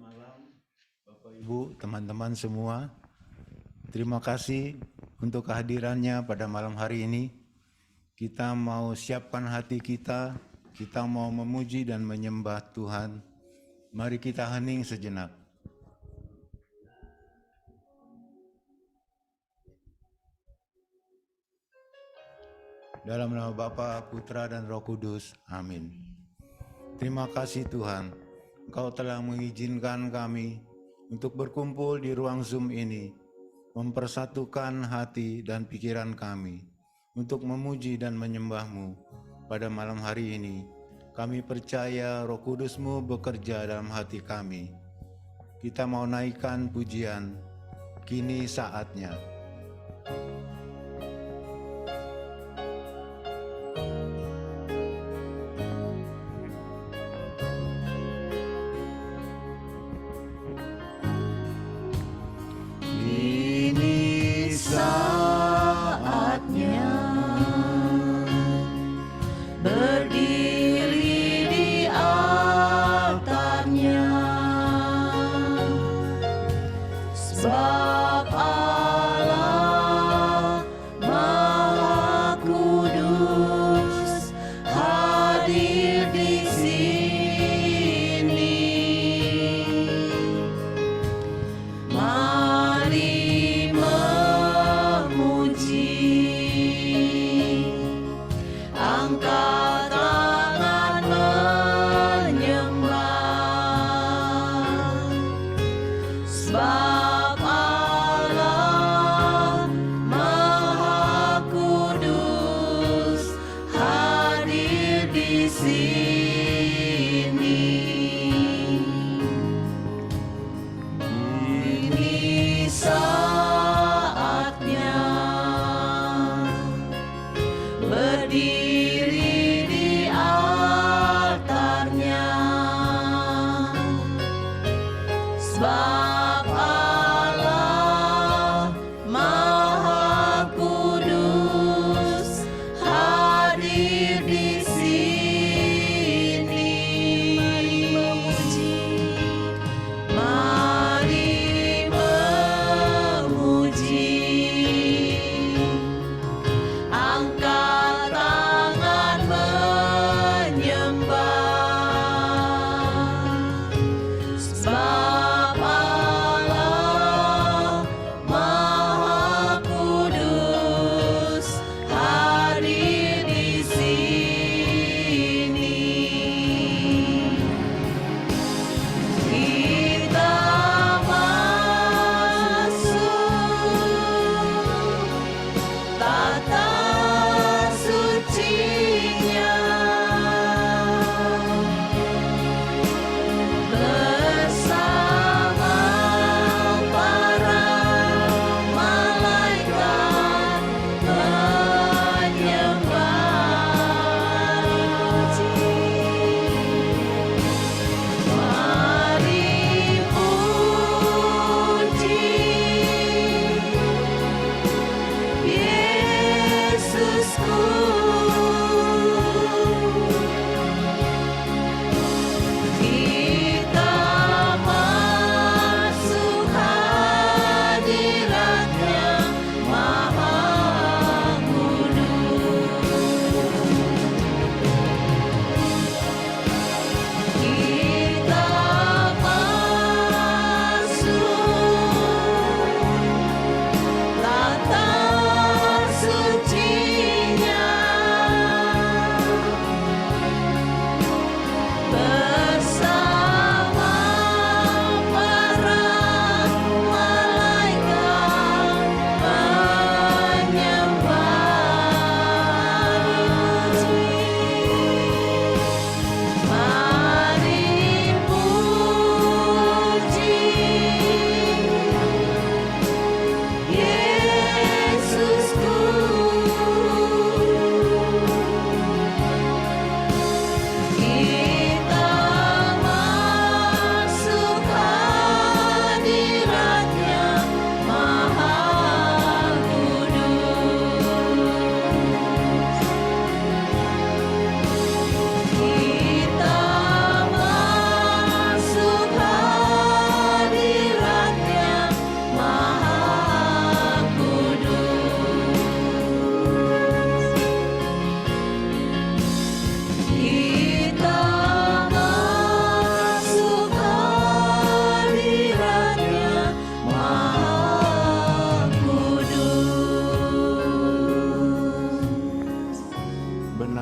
malam, Bapak Ibu, teman-teman semua. Terima kasih untuk kehadirannya pada malam hari ini. Kita mau siapkan hati kita mau memuji dan menyembah Tuhan. Mari kita hening sejenak. Dalam nama Bapa, Putra, dan Roh Kudus. Amin. Terima kasih Tuhan, Engkau telah mengizinkan kami untuk berkumpul di ruang Zoom ini, mempersatukan hati dan pikiran kami untuk memuji dan menyembah-Mu pada malam hari ini. Kami percaya Roh Kudus-Mu bekerja dalam hati kami. Kita mau naikkan pujian, kini saatnya. Angkat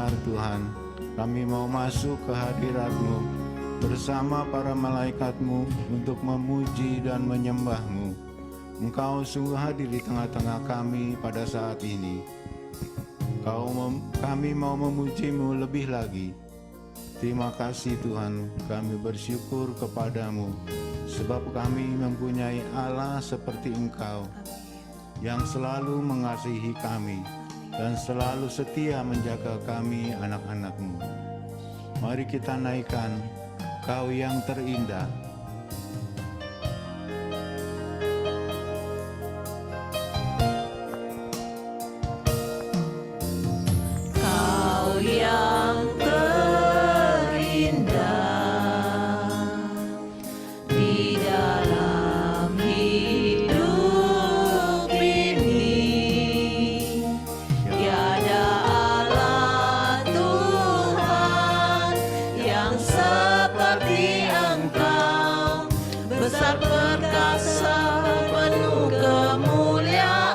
besar Tuhan, kami mau masuk ke hadirat-Mu bersama para malaikat-Mu untuk memuji dan menyembah-Mu. Engkau sungguh hadir di tengah-tengah kami pada saat ini. Kami mau memuji-Mu lebih lagi. Terima kasih Tuhan, kami bersyukur kepadamu sebab kami mempunyai Allah seperti Engkau yang selalu mengasihi kami dan selalu setia menjaga kami anak-anak-Mu. Mari kita naikkan Kau yang terindah. Kau yang terindah di dalam hidup ini, tiada Allah Tuhan yang seperti Engkau, besar perkasa penuh kemuliaan.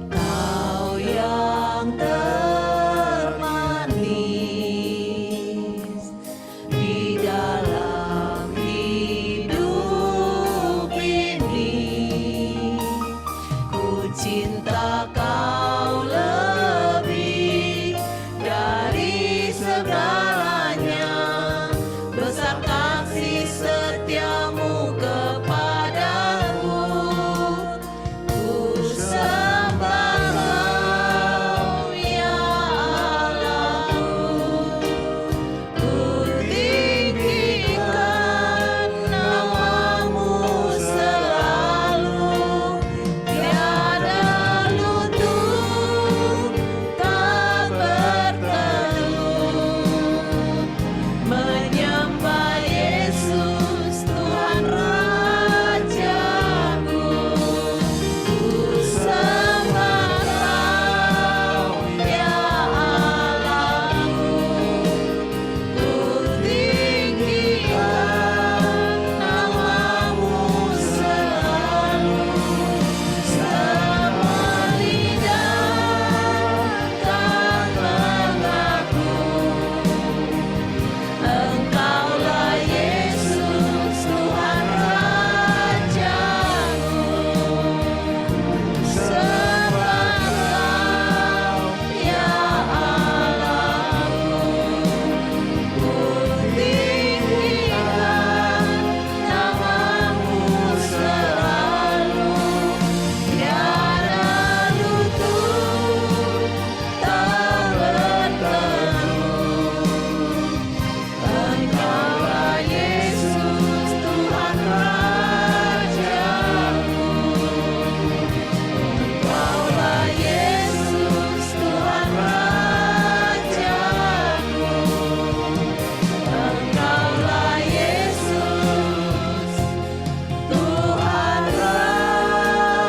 Kau yang termanis di dalam hidup ini, ku cinta Kau lebih dari segalanya, besar kasih setiamu kepadaku. Ku sembah Kau ya Allahku, ku tinggikan namamu selalu, tiada lutut tak berteduh, menyembah Yesus Tuhan Rajaku. Ku sembah Kau ya Allahku, ku tinggikan namamu selalu, semua lidah kan mengaku Engkaulah Yesus Tuhan Rajaku. Sembah Kau ya Allahku, ku tinggikan namamu selalu, tiada lutut tak berteduh. Engkaulah Yesus Tuhan Rajaku. Engkaulah Yesus Tuhan Rajaku. Engkaulah Yesus Tuhan Rajaku.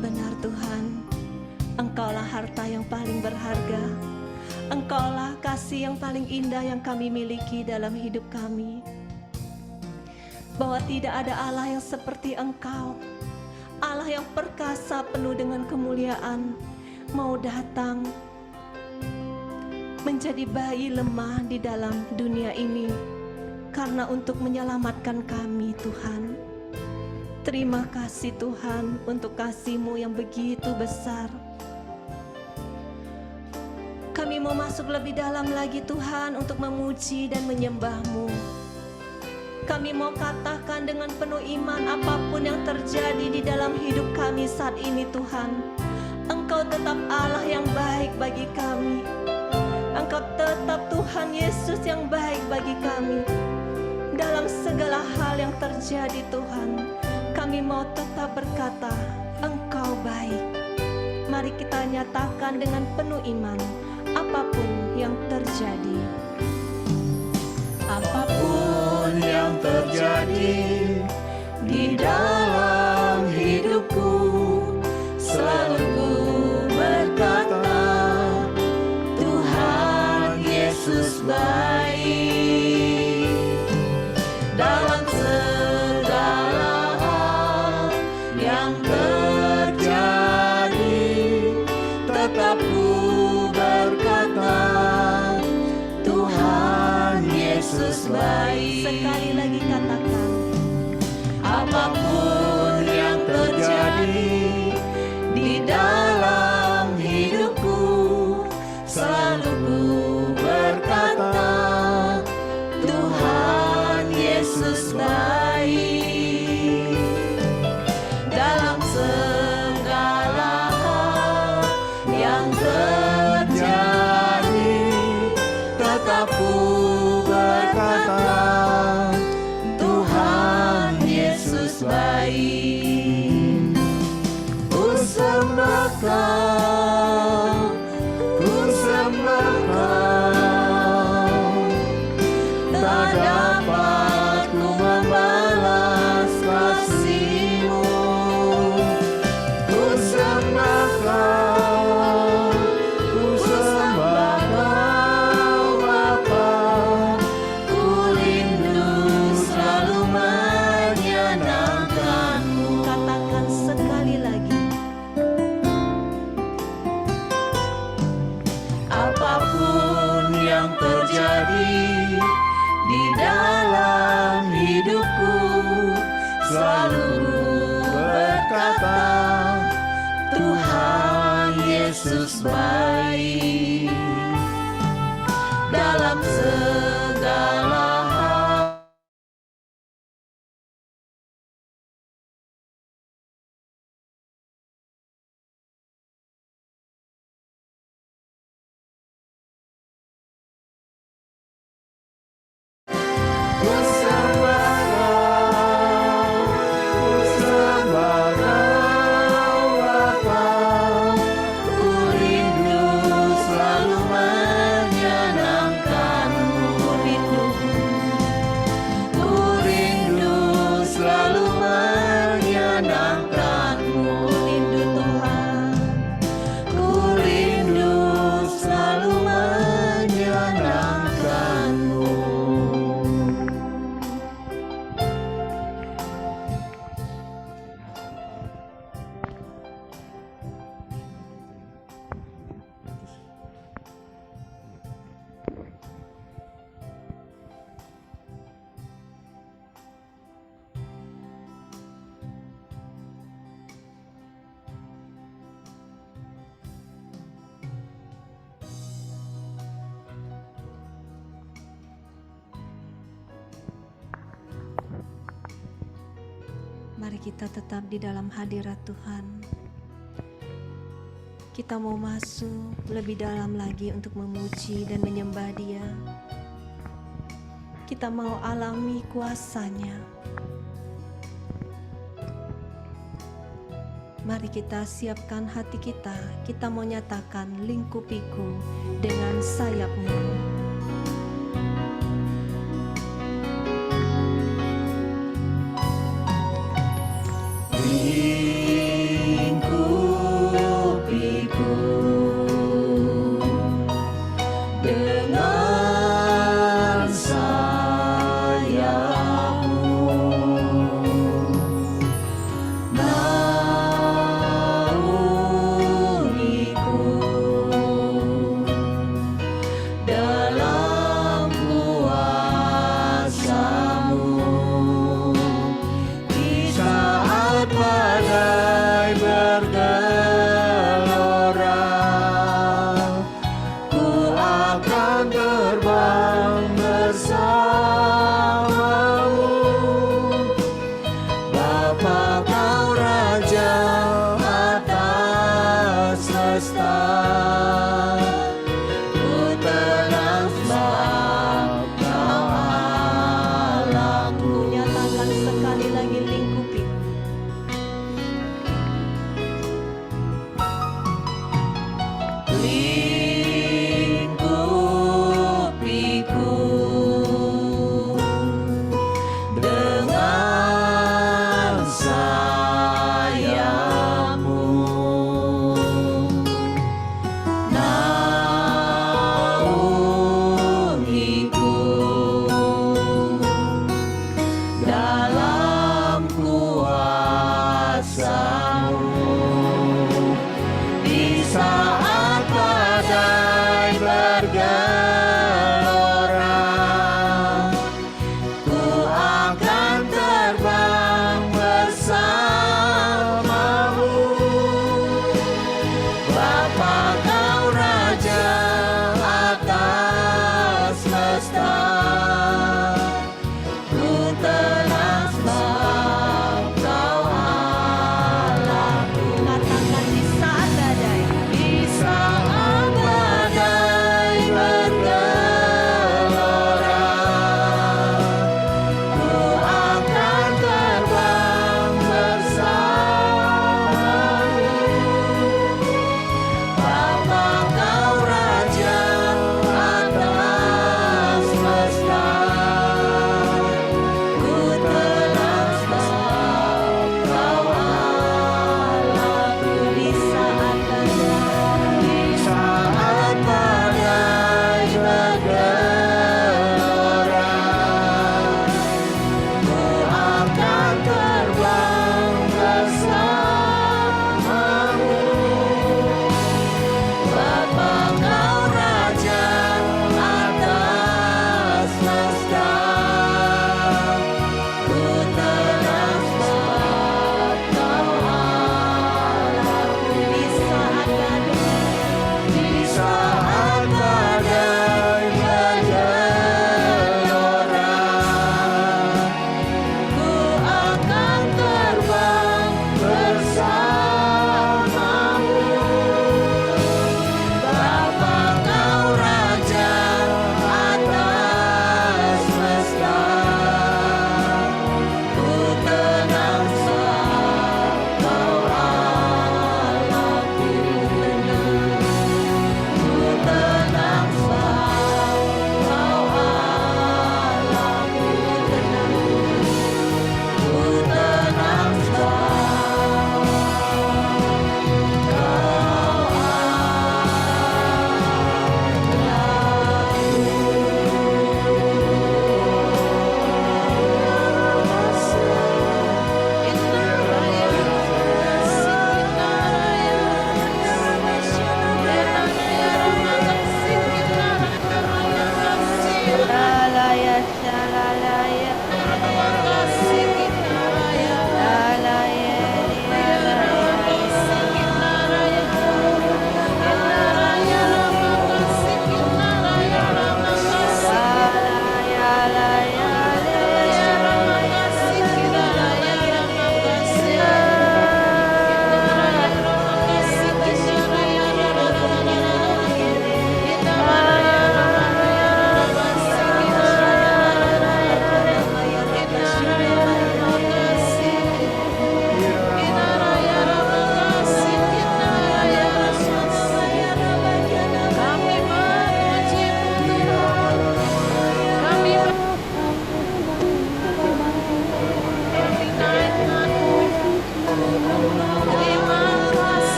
Benar Tuhan, Engkaulah harta yang paling berharga. Engkaulah kasih yang paling indah yang kami miliki dalam hidup kami. Bahwa tidak ada Allah yang seperti Engkau, Allah yang perkasa penuh dengan kemuliaan, mau datang menjadi bayi lemah di dalam dunia ini karena untuk menyelamatkan kami Tuhan. Terima kasih Tuhan untuk kasih-Mu yang begitu besar. Kami mau masuk lebih dalam lagi Tuhan untuk memuji dan menyembah-Mu. Kami mau katakan dengan penuh iman apapun yang terjadi di dalam hidup kami saat ini Tuhan, Engkau tetap Allah yang baik bagi kami. Engkau tetap Tuhan Yesus yang baik bagi kami. Dalam segala hal yang terjadi Tuhan, kami mau tetap berkata, Engkau baik. Mari kita nyatakan dengan penuh iman, apapun yang terjadi. Apapun yang terjadi di dalam hidupku, selalu ku berkata, Tuhan Yesus baik. Dalam segala baik dalam segala hal yang terjadi. Tetap ku berkata, Tuhan Yesus baik. Ku sembah Kau, ku sembah Kau, tak dapat ku membalas kasih-Mu. Ku sembah Kau, ku sembah Kau Bapa, ku rindu selalu menyenangkan-Mu. Katakan sekali lagi. Apapun yang terjadi di dalam hidupku, selalu berkata, Tuhan Yesus baik dalam segala hal. Ku sembah Kau, ku sembah Kau Bapa, ku rindu selalu menyenangkan-Mu. Ku rindu selalu menyenangkan-Mu. Ku rindu Tuhan, ku rindu selalu menyenangkan-Mu. Mari kita tetap di dalam hadirat Tuhan. Kita mau masuk lebih dalam lagi untuk memuji dan menyembah Dia. Kita mau alami kuasa-Nya. Mari kita siapkan hati kita. Kita mau nyatakan, lingkupiku dengan sayap-Mu. Lingkupiku dengan sayap-Mu, naungiku dalam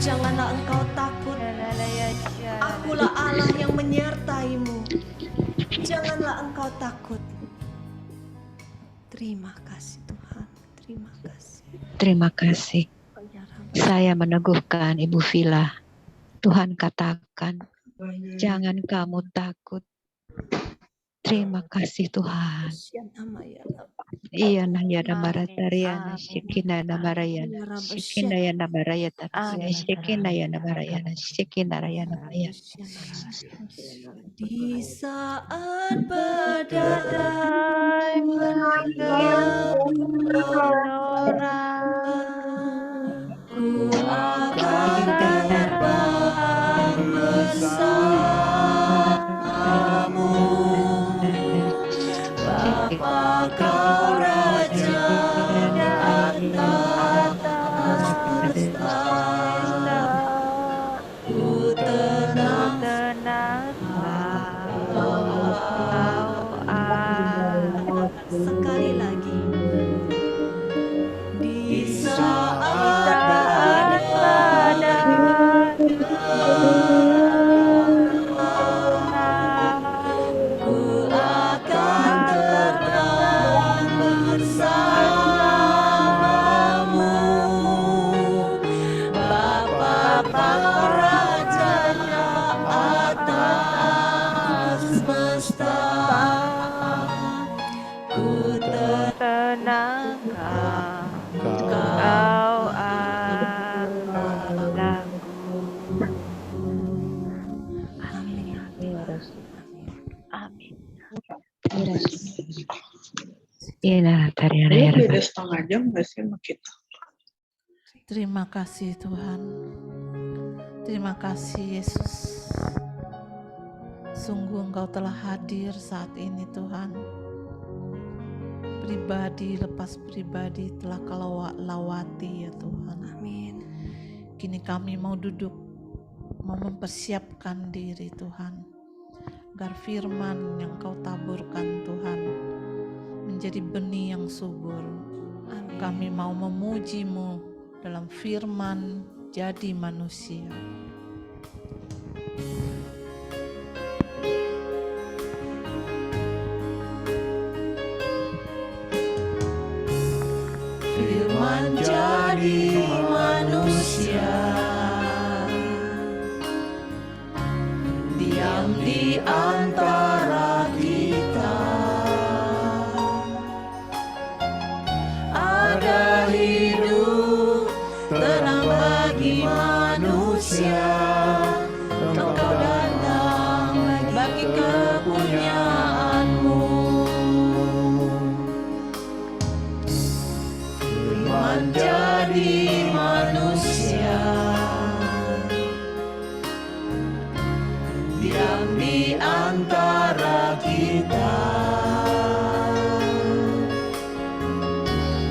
Janganlah engkau takut, akulah Allah yang menyertaimu. Janganlah engkau takut. Terima kasih Tuhan, terima kasih. Terima kasih. Saya meneguhkan Ibu Vila. Tuhan katakan, jangan kamu takut. Terima kasih Tuhan. Iya nayana maratariana shikina namarayana shikina yana marayata shikina yana marayana shikina rayana maya. Di saat badai ku akan terbang bersamamu. Bapa kau Raja atas semesta, ku tenang sekali lagi. Di saat ku akan terbang bersamamu. Bapa kau Raja atas semesta, ku tenangkan kau Allahku. Amin. Amin. Iya tariana ya. Beda setengah jam nggak sih sama kita? Terima kasih Tuhan. Terima kasih Yesus. Sungguh Engkau telah hadir saat ini Tuhan. Pribadi lepas pribadi telah Kau lawati ya Tuhan. Amin. Kini kami mau duduk, mau mempersiapkan diri Tuhan. Agar firman yang Kau taburkan Tuhan menjadi benih yang subur. Amin. Kami mau memuji-Mu dalam firman jadi manusia. Firman jadi manusia, diam di antara kita. Ada hidup tenang bagi manusia. Engkau datang bagi kepunyaanmu. Firman jadi manusia, diam di antara kita.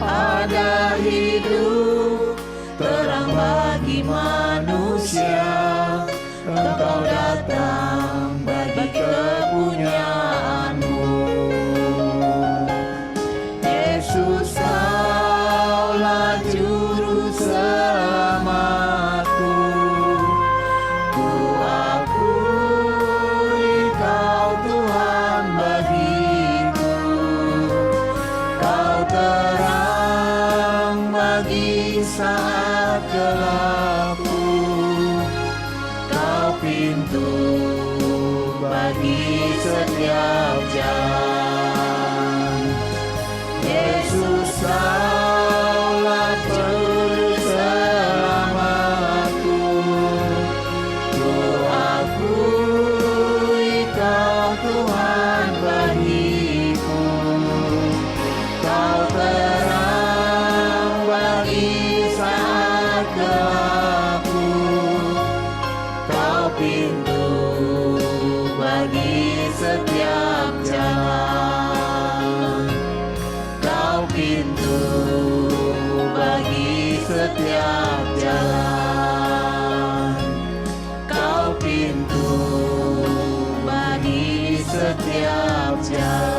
Ada hidup terang bagi manusia. Engkau datang bagi kepunyaanmu. Yesus, Kaulah juru selamatku. Ku akui Kau Tuhan bagiku. Kau terang bagi saat gelapku. Kau pintu bagi setiap jalan. Yesus, Kaulah juru selamatku. Ku akui Kau Tuhan bagiku. Kau terang bagi saat gelapku. Kau pintu bagi setiap jalan. Kau pintu bagi setiap jalan. Kau pintu bagi setiap jalan.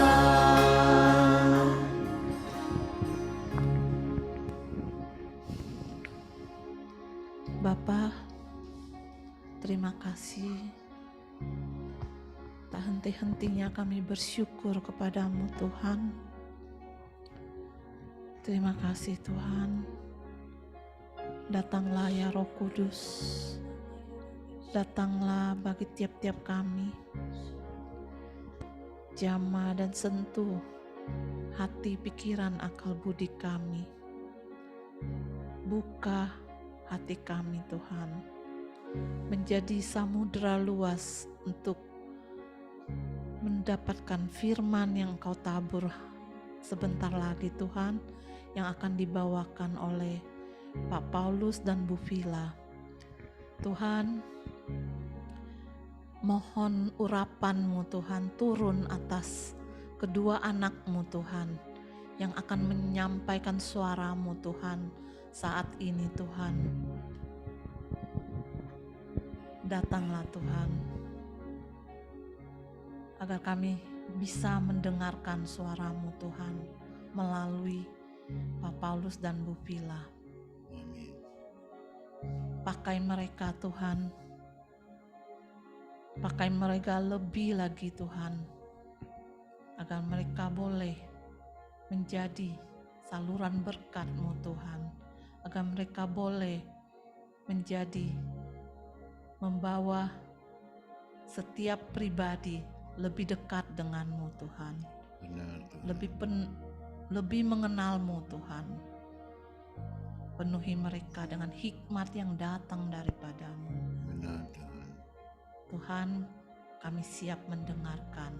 Bapa, terima kasih. Tak henti-hentinya kami bersyukur kepadamu Tuhan. Terima kasih Tuhan. Datanglah ya Roh Kudus. Datanglah bagi tiap-tiap kami. Jamah dan sentuh hati, pikiran, akal budi kami. Buka hati kami Tuhan, menjadi samudera luas untuk mendapatkan firman yang Kau tabur sebentar lagi Tuhan, yang akan dibawakan oleh Pak Paulus dan Bu Vila. Tuhan, mohon urapan-Mu Tuhan turun atas kedua anak-Mu Tuhan, yang akan menyampaikan suara-Mu Tuhan saat ini Tuhan. Datanglah Tuhan, agar kami bisa mendengarkan suara-Mu Tuhan melalui Pak Paulus dan Bu Vila. Amin. Pakai mereka Tuhan, pakai mereka lebih lagi Tuhan, agar mereka boleh menjadi saluran berkat-Mu Tuhan, agar mereka boleh menjadi membawa setiap pribadi lebih dekat dengan-Mu Tuhan, Benar Tuhan. lebih mengenal-Mu Tuhan. Penuhi mereka dengan hikmat yang datang daripada-Mu. Benar Tuhan. Tuhan, kami siap mendengarkan.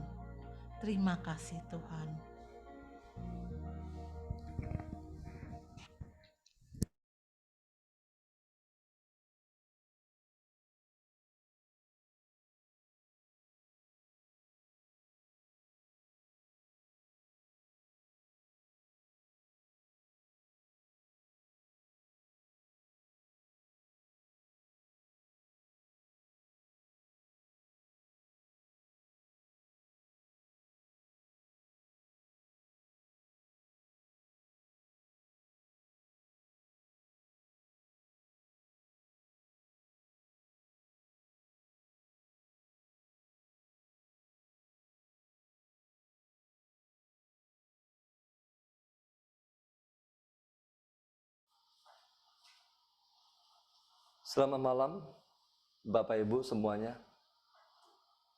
Terima kasih Tuhan. Selamat malam, Bapak Ibu semuanya.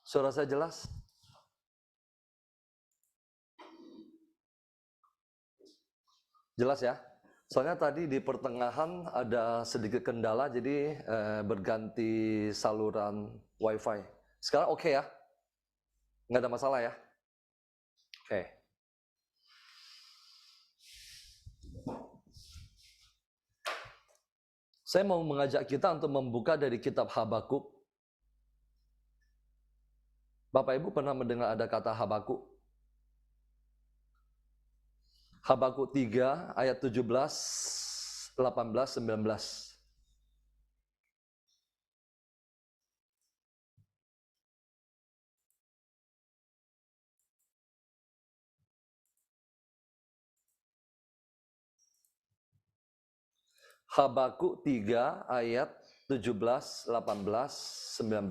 Suara saya jelas? Jelas ya? Soalnya tadi di pertengahan ada sedikit kendala, jadi berganti saluran WiFi. Sekarang oke ya? Nggak ada masalah ya? Oke. Saya mau mengajak kita untuk membuka dari kitab Habakuk. Bapak Ibu pernah mendengar ada kata Habakuk? Habakuk 3 ayat 17, 18, 19. Habakuk 3 ayat 17, 18, 19.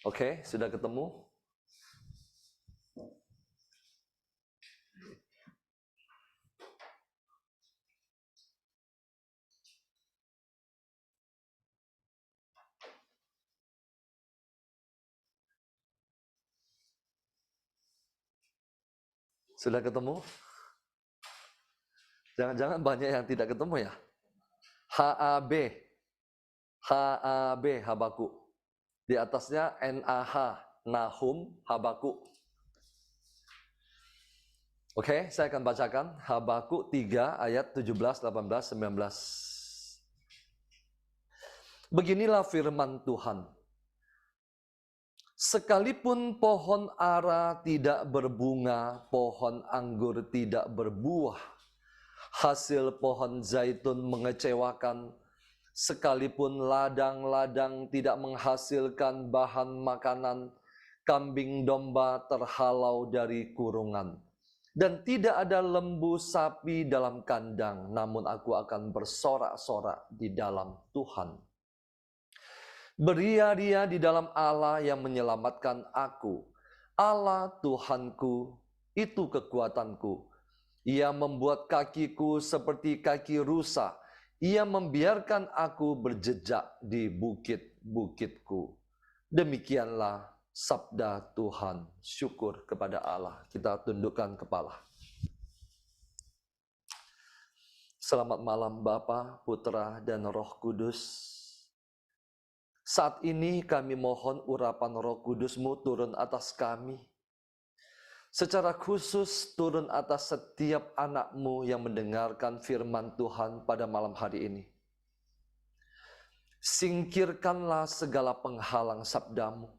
Oke, sudah ketemu? Sudah ketemu? Jangan-jangan banyak yang tidak ketemu ya? HAB, Habakuk. Di atasnya NAH, Nahum, Habakuk. Oke, saya akan bacakan Habakuk 3 ayat 17, 18, 19. Beginilah firman Tuhan. Sekalipun pohon ara tidak berbunga, pohon anggur tidak berbuah, hasil pohon zaitun mengecewakan, sekalipun ladang-ladang tidak menghasilkan bahan makanan, kambing domba terhalau dari kurungan, dan tidak ada lembu sapi dalam kandang, namun aku akan bersorak-sorak di dalam Tuhan. Beria-ria di dalam Allah yang menyelamatkan aku. Allah Tuhanku, itu kekuatanku. Ia membuat kakiku seperti kaki rusa. Ia membiarkan aku berjejak di bukit-bukitku. Demikianlah sabda Tuhan. Syukur kepada Allah. Kita tundukkan kepala. Selamat malam Bapa, Putra, dan Roh Kudus. Saat ini kami mohon urapan Roh Kudus-Mu turun atas kami. Secara khusus turun atas setiap anak-Mu yang mendengarkan firman Tuhan pada malam hari ini. Singkirkanlah segala penghalang sabda-Mu,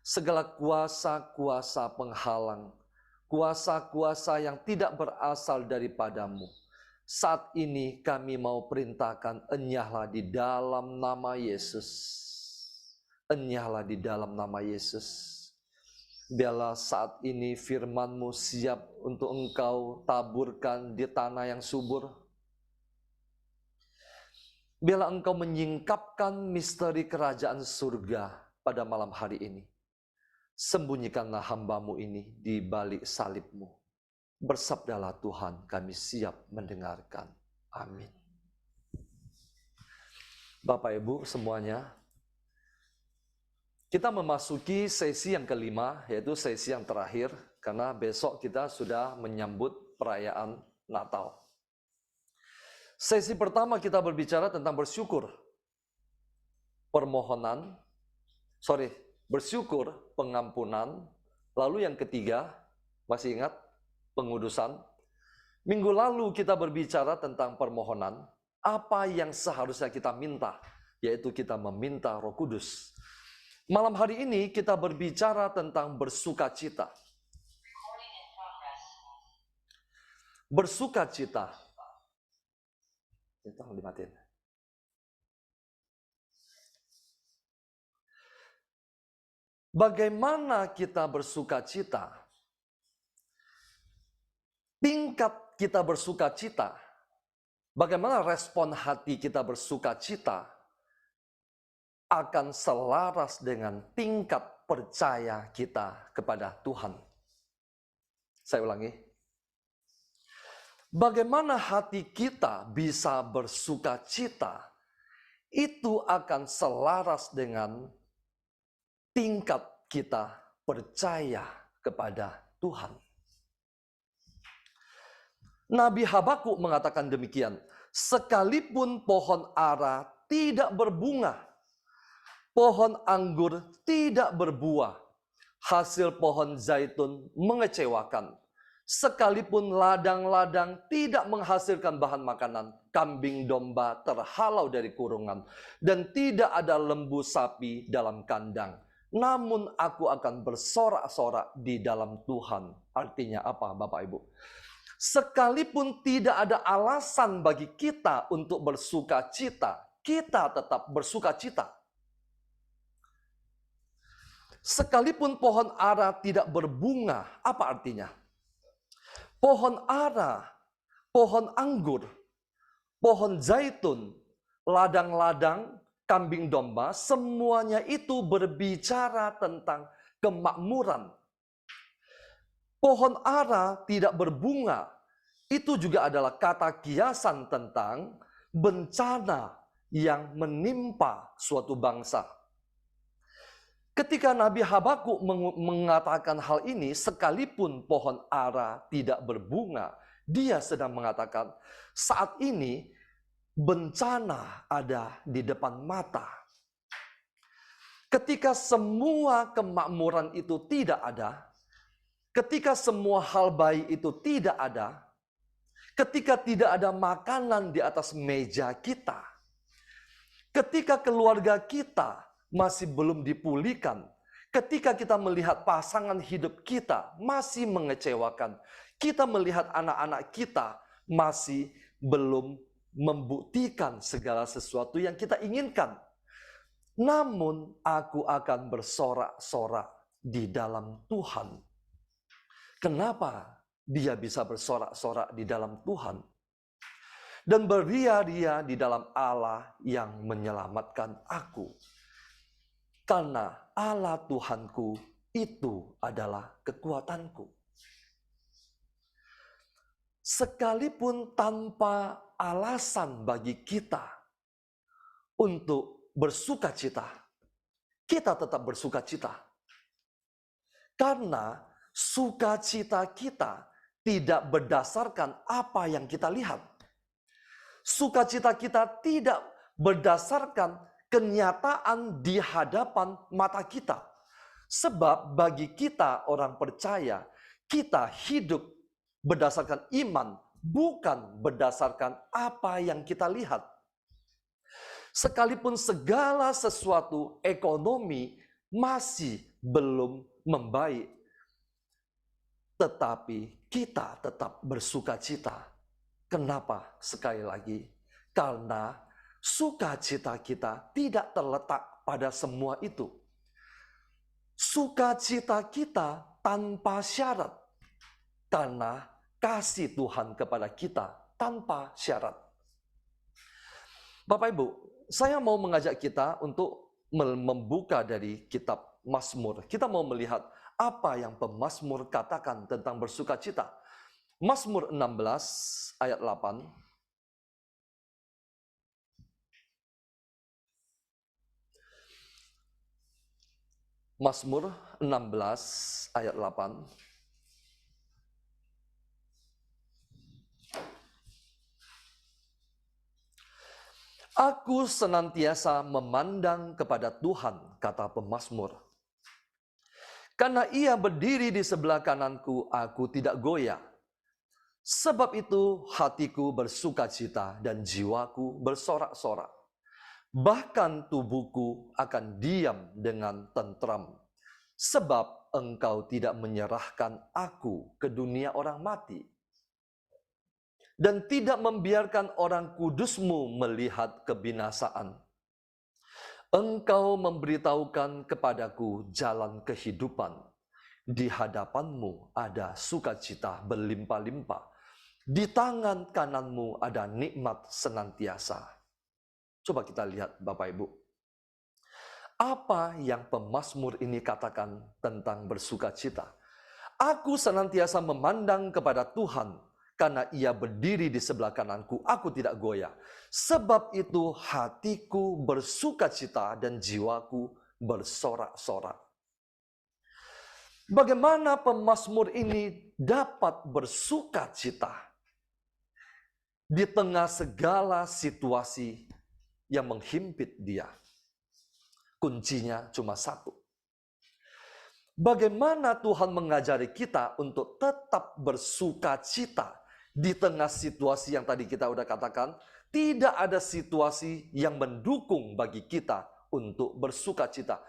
segala kuasa-kuasa penghalang, kuasa-kuasa yang tidak berasal daripada-Mu. Saat ini kami mau perintahkan, enyahlah di dalam nama Yesus. Enyahlah di dalam nama Yesus. Biarlah saat ini firman-Mu siap untuk Engkau taburkan di tanah yang subur. Biarlah Engkau menyingkapkan misteri kerajaan surga pada malam hari ini. Sembunyikanlah hamba-Mu ini di balik salib-Mu. Bersabdalah Tuhan, kami siap mendengarkan. Amin. Bapak Ibu semuanya, kita memasuki sesi yang kelima, yaitu sesi yang terakhir, karena besok kita sudah menyambut perayaan Natal. Sesi pertama kita berbicara tentang bersyukur, bersyukur, pengampunan. Lalu yang ketiga, masih ingat, pengudusan. Minggu lalu kita berbicara tentang permohonan, apa yang seharusnya kita minta, yaitu kita meminta Roh Kudus. Malam hari ini kita berbicara tentang bersukacita. Bersukacita. Itu dimatiin. Bagaimana kita bersukacita? Tingkat kita bersukacita. Bagaimana respon hati kita bersukacita akan selaras dengan tingkat percaya kita kepada Tuhan. Saya ulangi. Bagaimana hati kita bisa bersukacita, itu akan selaras dengan tingkat kita percaya kepada Tuhan. Nabi Habakuk mengatakan demikian, sekalipun pohon ara tidak berbunga, pohon anggur tidak berbuah, hasil pohon zaitun mengecewakan. Sekalipun ladang-ladang tidak menghasilkan bahan makanan, kambing domba terhalau dari kurungan, dan tidak ada lembu sapi dalam kandang. Namun aku akan bersorak-sorak di dalam Tuhan. Artinya apa Bapak Ibu? Sekalipun tidak ada alasan bagi kita untuk bersukacita, kita tetap bersukacita. Sekalipun pohon ara tidak berbunga, apa artinya? Pohon ara, pohon anggur, pohon zaitun, ladang-ladang, kambing domba, semuanya itu berbicara tentang kemakmuran. Pohon ara tidak berbunga, itu juga adalah kata kiasan tentang bencana yang menimpa suatu bangsa. Ketika Nabi Habakuk mengatakan hal ini, sekalipun pohon ara tidak berbunga, dia sedang mengatakan saat ini bencana ada di depan mata. Ketika semua kemakmuran itu tidak ada, ketika semua hal baik itu tidak ada, ketika tidak ada makanan di atas meja kita, ketika keluarga kita masih belum dipulihkan, Ketika kita melihat pasangan hidup kita masih mengecewakan, kita melihat anak-anak kita masih belum membuktikan segala sesuatu yang kita inginkan. Namun aku akan bersorak-sorak di dalam Tuhan. Kenapa dia bisa bersorak-sorak di dalam Tuhan? Dan beria-ria di dalam Allah yang menyelamatkan aku. Karena Allah Tuhanku itu adalah kekuatanku. Sekalipun tanpa alasan bagi kita untuk bersukacita, kita tetap bersukacita. Karena sukacita kita tidak berdasarkan apa yang kita lihat. Sukacita kita tidak berdasarkan kenyataan di hadapan mata kita. Sebab bagi kita orang percaya, kita hidup berdasarkan iman, bukan berdasarkan apa yang kita lihat. Sekalipun segala sesuatu ekonomi masih belum membaik, tetapi kita tetap bersukacita. Kenapa? Sekali lagi, karena sukacita kita tidak terletak pada semua itu. Sukacita kita tanpa syarat, karena kasih Tuhan kepada kita tanpa syarat. Bapak Ibu, saya mau mengajak kita untuk membuka dari kitab Mazmur. Kita mau melihat apa yang pemazmur katakan tentang bersukacita. Mazmur 16 ayat 8. Mazmur 16 ayat 8. Aku senantiasa memandang kepada Tuhan, kata pemazmur. Karena Ia berdiri di sebelah kananku, aku tidak goyah. Sebab itu hatiku bersukacita dan jiwaku bersorak-sorak. Bahkan tubuhku akan diam dengan tentram. Sebab Engkau tidak menyerahkan aku ke dunia orang mati. Dan tidak membiarkan orang kudus-Mu melihat kebinasaan. Engkau memberitahukan kepadaku jalan kehidupan. Di hadapan-Mu ada sukacita berlimpah-limpah. Di tangan kanan-Mu ada nikmat senantiasa. Coba kita lihat Bapak Ibu. Apa yang pemazmur ini katakan tentang bersukacita? Aku senantiasa memandang kepada Tuhan, karena Ia berdiri di sebelah kananku, aku tidak goyah. Sebab itu hatiku bersukacita dan jiwaku bersorak-sorak. Bagaimana pemazmur ini dapat bersukacita di tengah segala situasi yang menghimpit dia? Kuncinya cuma satu. Bagaimana Tuhan mengajari kita untuk tetap bersukacita di tengah situasi yang tadi kita udah katakan, tidak ada situasi yang mendukung bagi kita untuk bersukacita.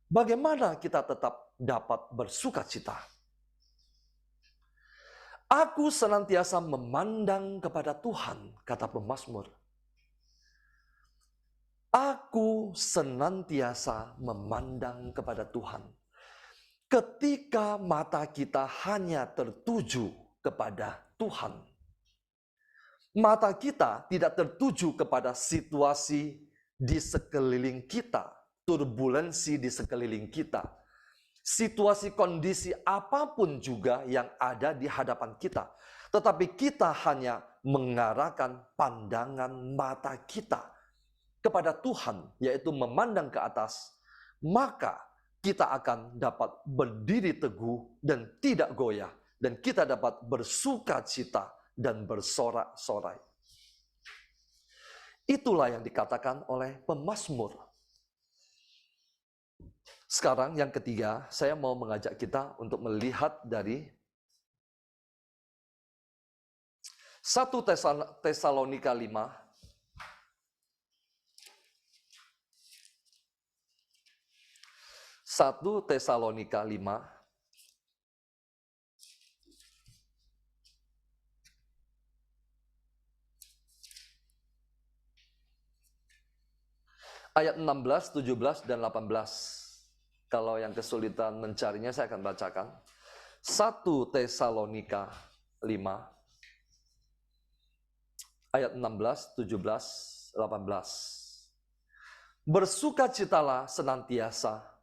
Bagaimana kita tetap dapat bersukacita? Aku senantiasa memandang kepada Tuhan, kata pemazmur. Aku senantiasa memandang kepada Tuhan. Ketika mata kita hanya tertuju kepada Tuhan. Mata kita tidak tertuju kepada situasi di sekeliling kita, turbulensi di sekeliling kita. Situasi kondisi apapun juga yang ada di hadapan kita. Tetapi kita hanya mengarahkan pandangan mata kita kepada Tuhan, yaitu memandang ke atas. Maka kita akan dapat berdiri teguh dan tidak goyah. Dan kita dapat bersukacita dan bersorak-sorai. Itulah yang dikatakan oleh pemazmur. Sekarang yang ketiga, saya mau mengajak kita untuk melihat dari 1 Tesalonika 5. 1 1 Tesalonika 5 ayat 16, 17, dan 18. Kalau yang kesulitan mencarinya saya akan bacakan. 1 Tesalonika 5 ayat 16, 17, 18. Bersukacitalah senantiasa,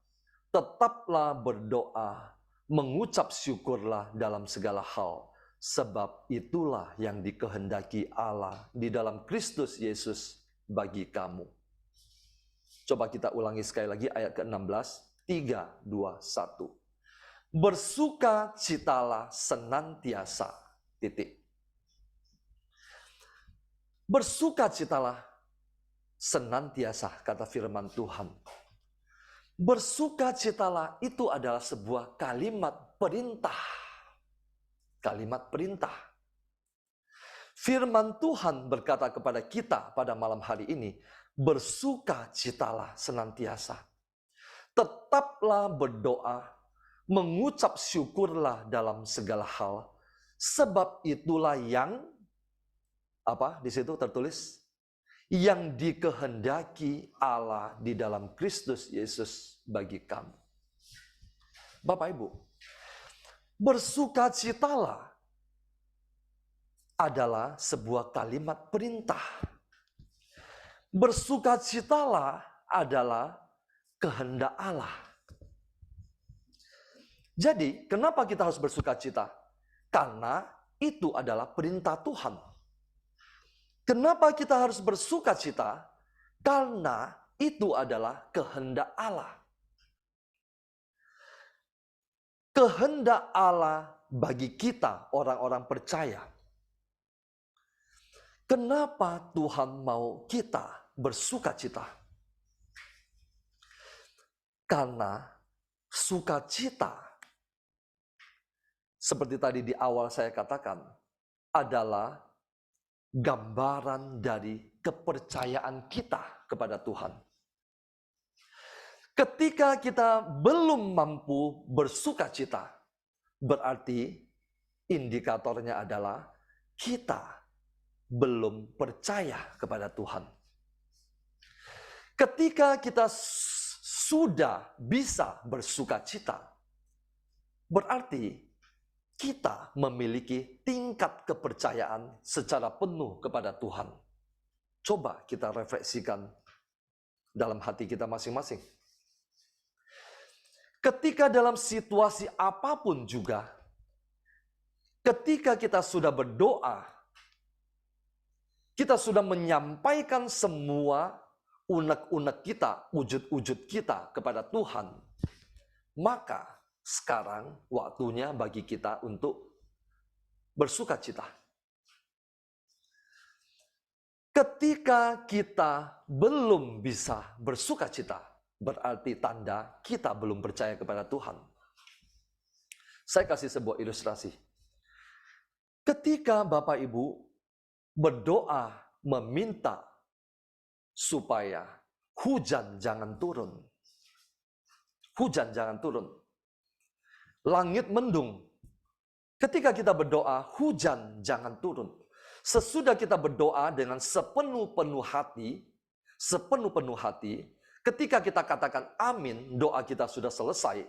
tetaplah berdoa, mengucap syukurlah dalam segala hal, sebab itulah yang dikehendaki Allah di dalam Kristus Yesus bagi kamu. Coba kita ulangi sekali lagi ayat ke-16, 3, 2, 1. Bersukacitalah senantiasa, titik. Bersukacitalah senantiasa, kata firman Tuhan. Bersukacitalah itu adalah sebuah kalimat perintah. Kalimat perintah. Firman Tuhan berkata kepada kita pada malam hari ini, bersukacitalah senantiasa. Tetaplah berdoa, mengucap syukurlah dalam segala hal, sebab itulah yang apa di situ tertulis? Yang dikehendaki Allah di dalam Kristus Yesus bagi kamu. Bapak Ibu, bersukacitalah adalah sebuah kalimat perintah. Bersukacitalah adalah kehendak Allah. Jadi, kenapa kita harus bersukacita? Karena itu adalah perintah Tuhan. Kenapa kita harus bersukacita? Karena itu adalah kehendak Allah. Kehendak Allah bagi kita, orang-orang percaya. Kenapa Tuhan mau kita bersukacita? Karena sukacita, seperti tadi di awal saya katakan, adalah gambaran dari kepercayaan kita kepada Tuhan. Ketika kita belum mampu bersukacita, berarti indikatornya adalah kita belum percaya kepada Tuhan. Ketika kita sudah bisa bersukacita, berarti kita memiliki tingkat kepercayaan secara penuh kepada Tuhan. Coba kita refleksikan dalam hati kita masing-masing. Ketika dalam situasi apapun juga, ketika kita sudah berdoa, kita sudah menyampaikan semua unek-unek kita, wujud-wujud kita kepada Tuhan, maka sekarang waktunya bagi kita untuk bersukacita. Ketika kita belum bisa bersukacita, berarti tanda kita belum percaya kepada Tuhan. Saya kasih sebuah ilustrasi. Ketika Bapak Ibu berdoa meminta supaya hujan jangan turun. Hujan jangan turun. Langit mendung. Ketika kita berdoa, hujan jangan turun. Sesudah kita berdoa dengan sepenuh-penuh hati, ketika kita katakan amin, doa kita sudah selesai,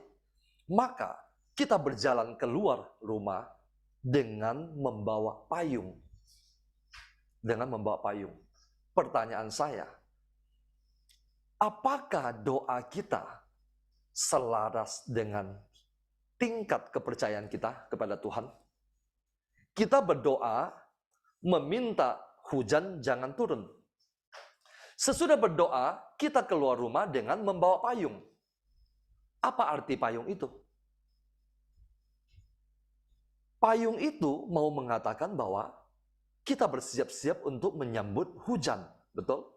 maka kita berjalan keluar rumah dengan membawa payung. Dengan membawa payung. Pertanyaan saya, apakah doa kita selaras dengan tingkat kepercayaan kita kepada Tuhan? Kita berdoa meminta hujan jangan turun. Sesudah berdoa, kita keluar rumah dengan membawa payung. Apa arti payung itu? Payung itu mau mengatakan bahwa kita bersiap-siap untuk menyambut hujan, betul?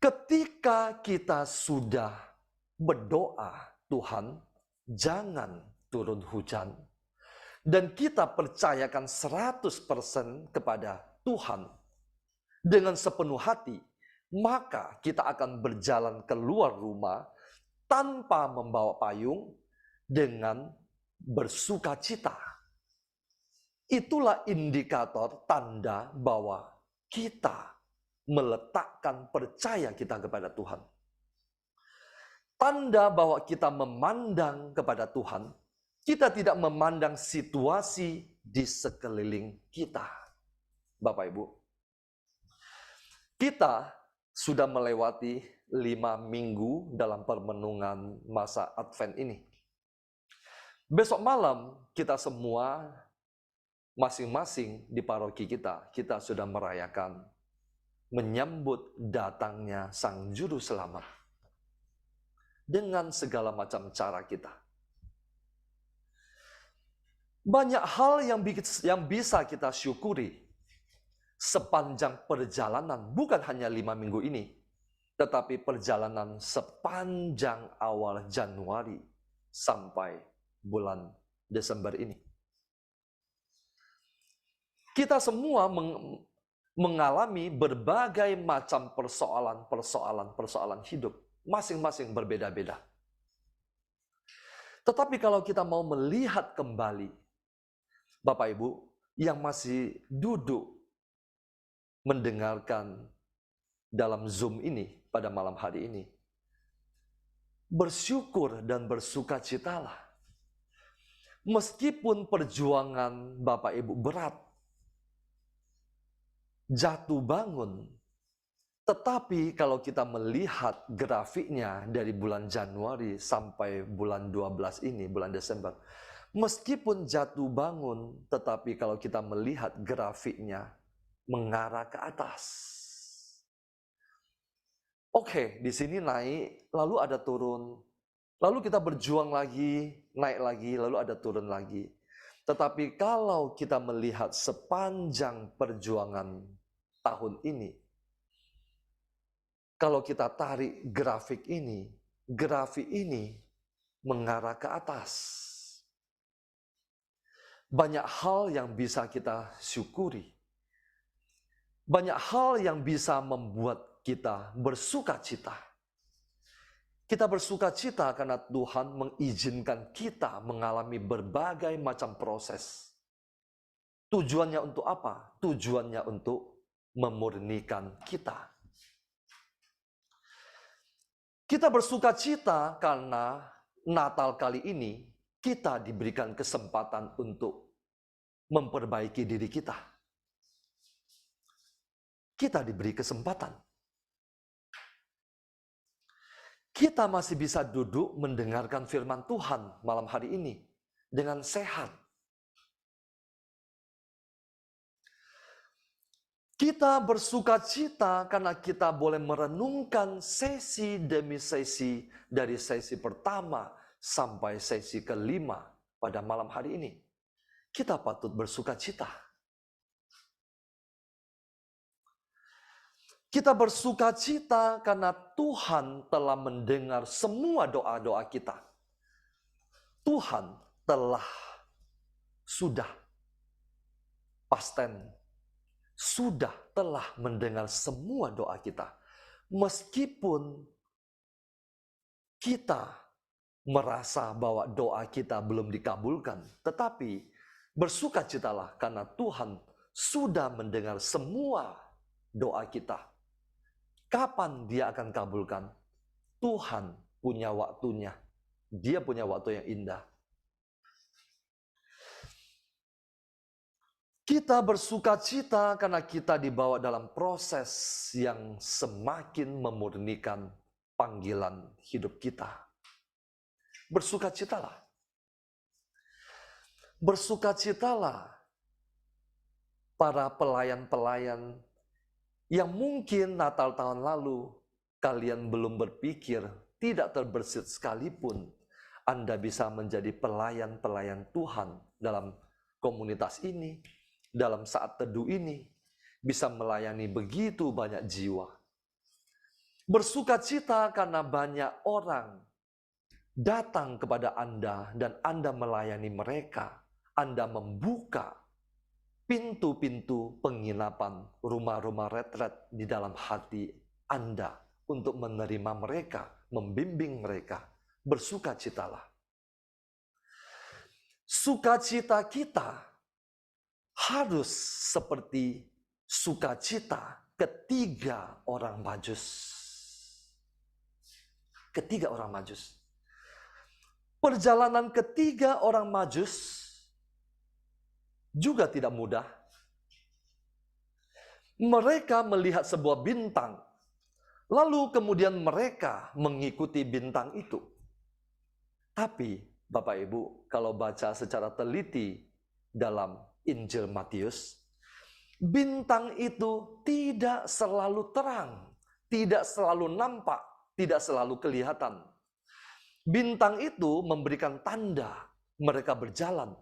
Ketika kita sudah berdoa, Tuhan, jangan turun hujan. Dan kita percayakan 100% kepada Tuhan dengan sepenuh hati, maka kita akan berjalan keluar rumah tanpa membawa payung dengan bersukacita. Itulah indikator tanda bahwa kita meletakkan percaya kita kepada Tuhan. Tanda bahwa kita memandang kepada Tuhan, kita tidak memandang situasi di sekeliling kita. Bapak Ibu, kita sudah melewati 5 minggu dalam permenungan masa Advent ini. Besok malam kita semua masing-masing di paroki kita sudah merayakan menyambut datangnya Sang Juru Selamat dengan segala macam cara kita. Banyak hal yang bisa kita syukuri sepanjang perjalanan, bukan hanya 5 minggu ini, tetapi perjalanan sepanjang awal Januari sampai bulan Desember ini. Kita semua mengalami berbagai macam persoalan hidup, masing-masing berbeda-beda. Tetapi kalau kita mau melihat kembali, Bapak Ibu, yang masih duduk mendengarkan dalam Zoom ini pada malam hari ini, bersyukur dan bersukacitalah. Meskipun perjuangan Bapak Ibu berat, jatuh bangun, tetapi kalau kita melihat grafiknya dari bulan Januari sampai bulan 12 ini, bulan Desember, meskipun jatuh bangun, tetapi kalau kita melihat grafiknya mengarah ke atas. Oke, di sini naik, lalu ada turun. Lalu kita berjuang lagi, naik lagi, lalu ada turun lagi. Tetapi kalau kita melihat sepanjang perjuangan tahun ini, kalau kita tarik grafik ini mengarah ke atas. Banyak hal yang bisa kita syukuri. Banyak hal yang bisa membuat kita bersukacita. Kita bersukacita karena Tuhan mengizinkan kita mengalami berbagai macam proses. Tujuannya untuk apa? Tujuannya untuk memurnikan kita. Kita bersukacita karena Natal kali ini kita diberikan kesempatan untuk memperbaiki diri kita. Kita diberi kesempatan. Kita masih bisa duduk mendengarkan firman Tuhan malam hari ini dengan sehat. Kita bersukacita karena kita boleh merenungkan sesi demi sesi dari sesi pertama sampai sesi kelima pada malam hari ini. Kita patut bersukacita. Kita bersukacita karena Tuhan telah mendengar semua doa-doa kita. Tuhan telah mendengar semua doa kita. Meskipun kita merasa bahwa doa kita belum dikabulkan, tetapi bersukacitalah karena Tuhan sudah mendengar semua doa kita. Kapan Dia akan kabulkan? Tuhan punya waktunya. Dia punya waktu yang indah. Kita bersukacita karena kita dibawa dalam proses yang semakin memurnikan panggilan hidup kita. Bersukacitalah. Bersukacitalah para pelayan-pelayan yang mungkin Natal tahun lalu kalian belum berpikir, tidak terbersit sekalipun Anda bisa menjadi pelayan-pelayan Tuhan dalam komunitas ini, dalam saat teduh ini, bisa melayani begitu banyak jiwa. Bersukacita karena banyak orang datang kepada Anda dan Anda melayani mereka. Anda membuka pintu-pintu penginapan, rumah-rumah retret di dalam hati Anda untuk menerima mereka, membimbing mereka, bersukacitalah. Sukacita kita harus seperti sukacita ketiga orang Majus. Ketiga orang Majus. Perjalanan ketiga orang Majus juga tidak mudah. Mereka melihat sebuah bintang, lalu kemudian mereka mengikuti bintang itu. Tapi, Bapak Ibu, kalau baca secara teliti dalam Injil Matius, bintang itu tidak selalu terang, tidak selalu nampak, tidak selalu kelihatan. Bintang itu memberikan tanda mereka berjalan.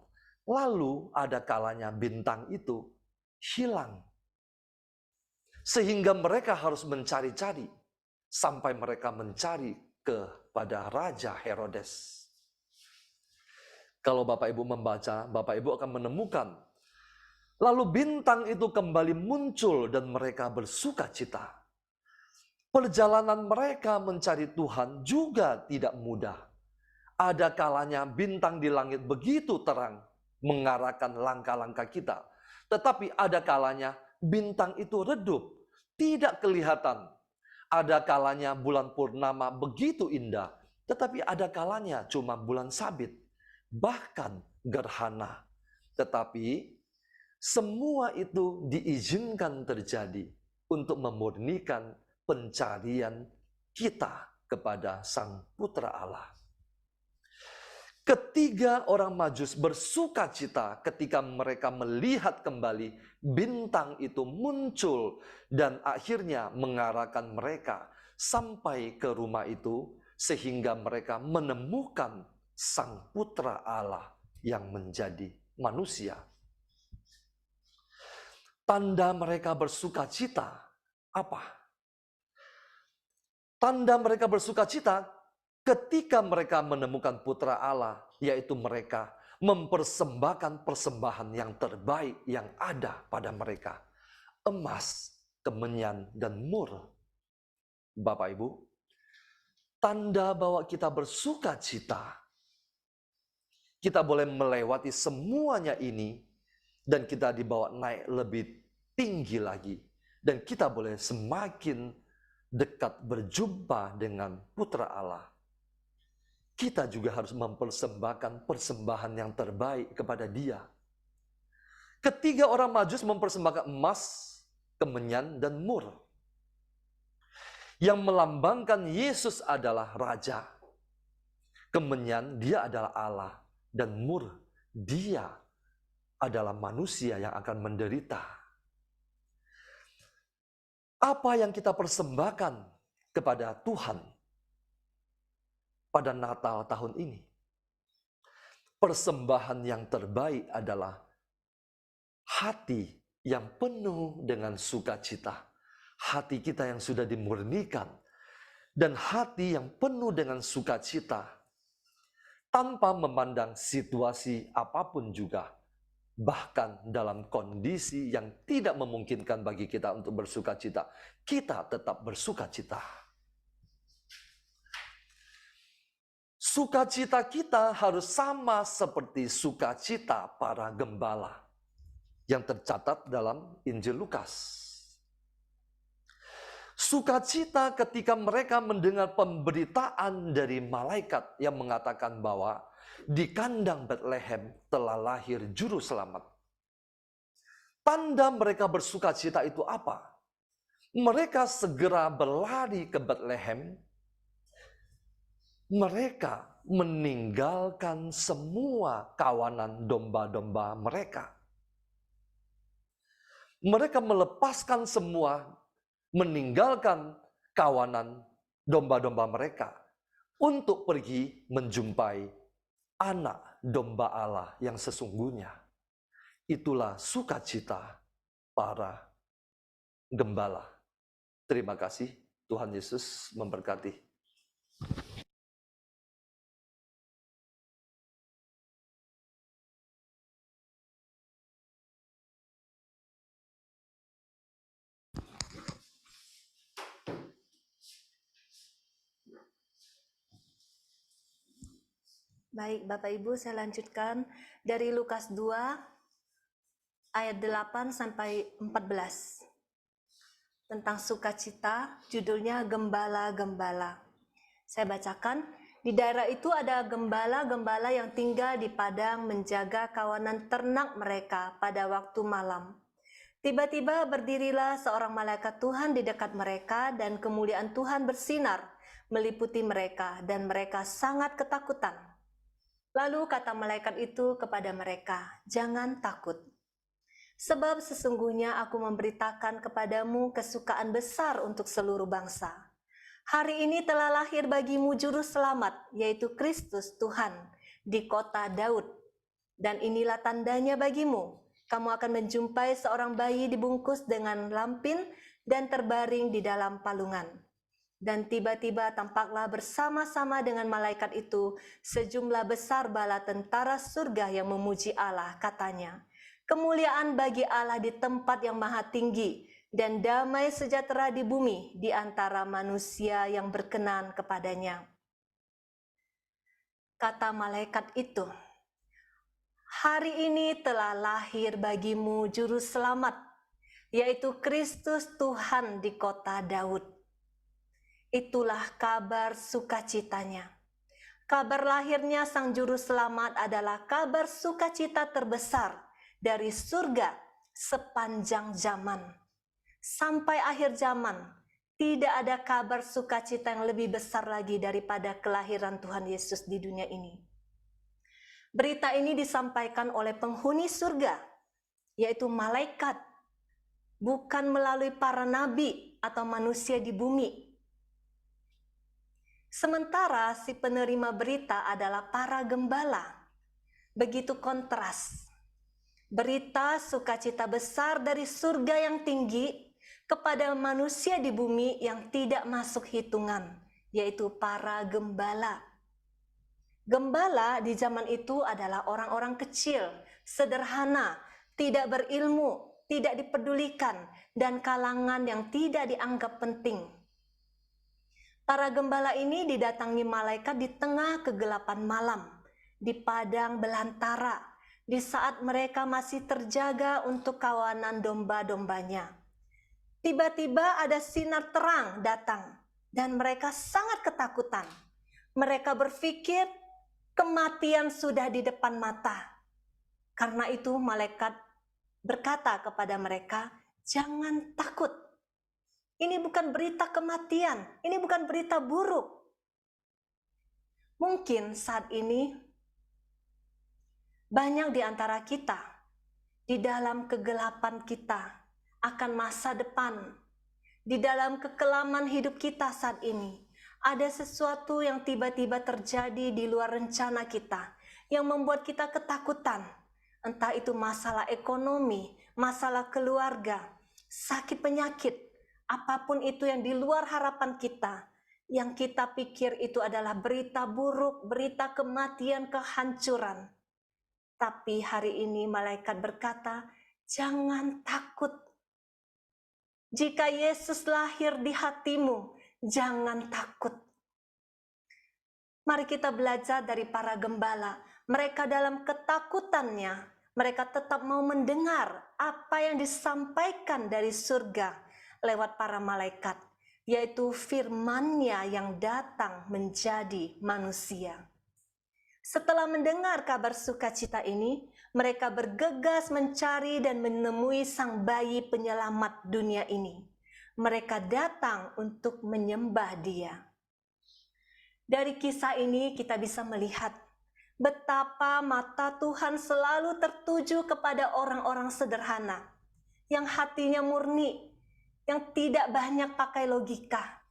Lalu ada kalanya bintang itu hilang. Sehingga mereka harus mencari-cari. Sampai mereka mencari kepada Raja Herodes. Kalau Bapak Ibu membaca, Bapak Ibu akan menemukan. Lalu bintang itu kembali muncul dan mereka bersukacita. Perjalanan mereka mencari Tuhan juga tidak mudah. Ada kalanya bintang di langit begitu terang mengarahkan langkah-langkah kita. Tetapi ada kalanya bintang itu redup, tidak kelihatan. Ada kalanya bulan purnama begitu indah, tetapi ada kalanya cuma bulan sabit, bahkan gerhana. Tetapi semua itu diizinkan terjadi untuk memurnikan pencarian kita kepada Sang Putra Allah. Ketiga orang Majus bersukacita ketika mereka melihat kembali bintang itu muncul dan akhirnya mengarahkan mereka sampai ke rumah itu sehingga mereka menemukan Sang Putra Allah yang menjadi manusia. Tanda mereka bersukacita apa? Tanda mereka bersukacita ketika mereka menemukan Putra Allah, yaitu mereka mempersembahkan persembahan yang terbaik yang ada pada mereka. Emas, kemenyan, dan mur. Bapak Ibu, tanda bahwa kita bersukacita, kita boleh melewati semuanya ini, dan kita dibawa naik lebih tinggi lagi. Dan kita boleh semakin dekat berjumpa dengan Putra Allah. Kita juga harus mempersembahkan persembahan yang terbaik kepada Dia. Ketiga orang Majus mempersembahkan emas, kemenyan, dan mur. Yang melambangkan Yesus adalah Raja. Kemenyan, Dia adalah Allah. Dan mur, Dia adalah manusia yang akan menderita. Apa yang kita persembahkan kepada Tuhan pada Natal tahun ini? Persembahan yang terbaik adalah hati yang penuh dengan sukacita. Hati kita yang sudah dimurnikan. Dan hati yang penuh dengan sukacita. Tanpa memandang situasi apapun juga. Bahkan dalam kondisi yang tidak memungkinkan bagi kita untuk bersukacita, kita tetap bersukacita. Sukacita kita harus sama seperti sukacita para gembala yang tercatat dalam Injil Lukas. Sukacita ketika mereka mendengar pemberitaan dari malaikat yang mengatakan bahwa di kandang Bethlehem telah lahir juru selamat. Tanda mereka bersukacita itu apa? Mereka segera berlari ke Bethlehem. Mereka meninggalkan semua kawanan domba-domba mereka. Mereka melepaskan semua, meninggalkan kawanan domba-domba mereka untuk pergi menjumpai anak domba Allah yang sesungguhnya. Itulah sukacita para gembala. Terima kasih. Tuhan Yesus memberkati. Baik, Bapak Ibu, saya lanjutkan dari Lukas 2 ayat 8 sampai 14. Tentang sukacita, judulnya Gembala-Gembala. Saya bacakan, di daerah itu ada gembala-gembala yang tinggal di padang menjaga kawanan ternak mereka pada waktu malam. Tiba-tiba berdirilah seorang malaikat Tuhan di dekat mereka dan kemuliaan Tuhan bersinar meliputi mereka dan mereka sangat ketakutan. Lalu kata malaikat itu kepada mereka, "Jangan takut. Sebab sesungguhnya aku memberitakan kepadamu kesukaan besar untuk seluruh bangsa. Hari ini telah lahir bagimu juru selamat, yaitu Kristus Tuhan, di kota Daud. Dan inilah tandanya bagimu. Kamu akan menjumpai seorang bayi dibungkus dengan lampin dan terbaring di dalam palungan." Dan tiba-tiba tampaklah bersama-sama dengan malaikat itu sejumlah besar bala tentara surga yang memuji Allah, katanya, "Kemuliaan bagi Allah di tempat yang maha tinggi, dan damai sejahtera di bumi di antara manusia yang berkenan kepadanya." Kata malaikat itu, "Hari ini telah lahir bagimu juru selamat, yaitu Kristus Tuhan di kota Daud." Itulah kabar sukacitanya. Kabar lahirnya Sang Juru Selamat adalah kabar sukacita terbesar dari surga sepanjang zaman. Sampai akhir zaman, tidak ada kabar sukacita yang lebih besar lagi daripada kelahiran Tuhan Yesus di dunia ini. Berita ini disampaikan oleh penghuni surga, yaitu malaikat, bukan melalui para nabi atau manusia di bumi. Sementara si penerima berita adalah para gembala. Begitu kontras. Berita sukacita besar dari surga yang tinggi kepada manusia di bumi yang tidak masuk hitungan, yaitu para gembala. Gembala di zaman itu adalah orang-orang kecil, sederhana, tidak berilmu, tidak dipedulikan, dan kalangan yang tidak dianggap penting. Para gembala ini didatangi malaikat di tengah kegelapan malam, di padang belantara, di saat mereka masih terjaga untuk kawanan domba-dombanya. Tiba-tiba ada sinar terang datang, dan mereka sangat ketakutan. Mereka berpikir kematian sudah di depan mata. Karena itu malaikat berkata kepada mereka, "Jangan takut. Ini bukan berita kematian, ini bukan berita buruk." Mungkin saat ini banyak di antara kita di dalam kegelapan kita akan masa depan, di dalam kekelaman hidup kita saat ini, ada sesuatu yang tiba-tiba terjadi di luar rencana kita yang membuat kita ketakutan. Entah itu masalah ekonomi, masalah keluarga, sakit penyakit, apapun itu yang di luar harapan kita, yang kita pikir itu adalah berita buruk, berita kematian, kehancuran. Tapi hari ini malaikat berkata, "Jangan takut. Jika Yesus lahir di hatimu, jangan takut." Mari kita belajar dari para gembala. Mereka dalam ketakutannya, mereka tetap mau mendengar apa yang disampaikan dari surga lewat para malaikat, yaitu firman-Nya yang datang menjadi manusia. Setelah mendengar kabar sukacita ini, mereka bergegas mencari dan menemui sang bayi penyelamat dunia ini. Mereka datang untuk menyembah Dia. Dari kisah ini kita bisa melihat betapa mata Tuhan selalu tertuju kepada orang-orang sederhana, yang hatinya murni, yang tidak banyak pakai logika.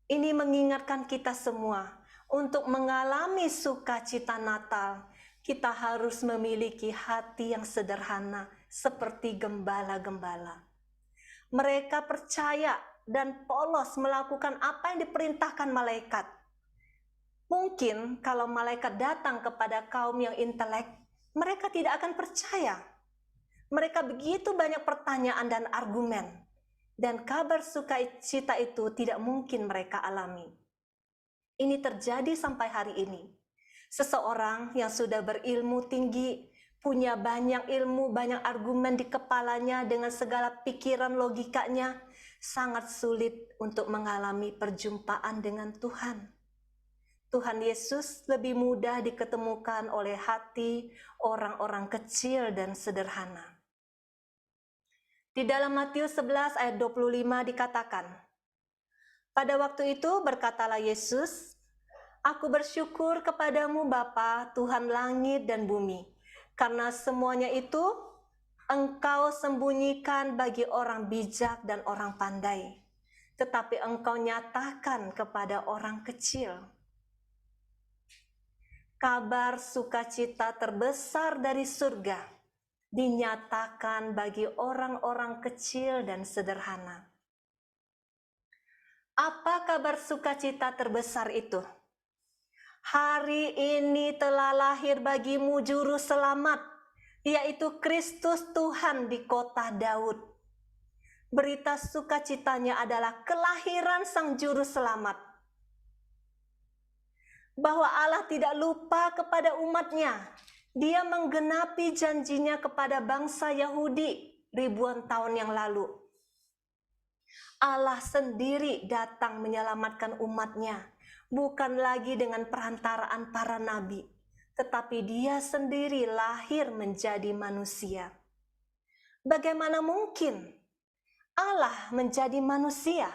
Ini mengingatkan kita semua, untuk mengalami sukacita Natal, kita harus memiliki hati yang sederhana seperti gembala-gembala. Mereka percaya dan polos melakukan apa yang diperintahkan malaikat. Mungkin kalau malaikat datang kepada kaum yang intelek, mereka tidak akan percaya. Mereka begitu banyak pertanyaan dan argumen, dan kabar sukacita itu tidak mungkin mereka alami. Ini terjadi sampai hari ini. Seseorang yang sudah berilmu tinggi, punya banyak ilmu, banyak argumen di kepalanya dengan segala pikiran logikanya, sangat sulit untuk mengalami perjumpaan dengan Tuhan. Tuhan Yesus lebih mudah diketemukan oleh hati orang-orang kecil dan sederhana. Di dalam Matius 11 ayat 25 dikatakan, pada waktu itu berkatalah Yesus, Aku bersyukur kepadamu Bapa, Tuhan langit dan bumi, karena semuanya itu Engkau sembunyikan bagi orang bijak dan orang pandai, tetapi Engkau nyatakan kepada orang kecil. Kabar sukacita terbesar dari surga dinyatakan bagi orang-orang kecil dan sederhana. Apa kabar sukacita terbesar itu? Hari ini telah lahir bagimu juru selamat, yaitu Kristus Tuhan di kota Daud. Berita sukacitanya adalah kelahiran sang juru selamat. Bahwa Allah tidak lupa kepada umatnya. Dia menggenapi janjinya kepada bangsa Yahudi ribuan tahun yang lalu. Allah sendiri datang menyelamatkan umatnya. Bukan lagi dengan perantaraan para nabi, tetapi Dia sendiri lahir menjadi manusia. Bagaimana mungkin Allah menjadi manusia?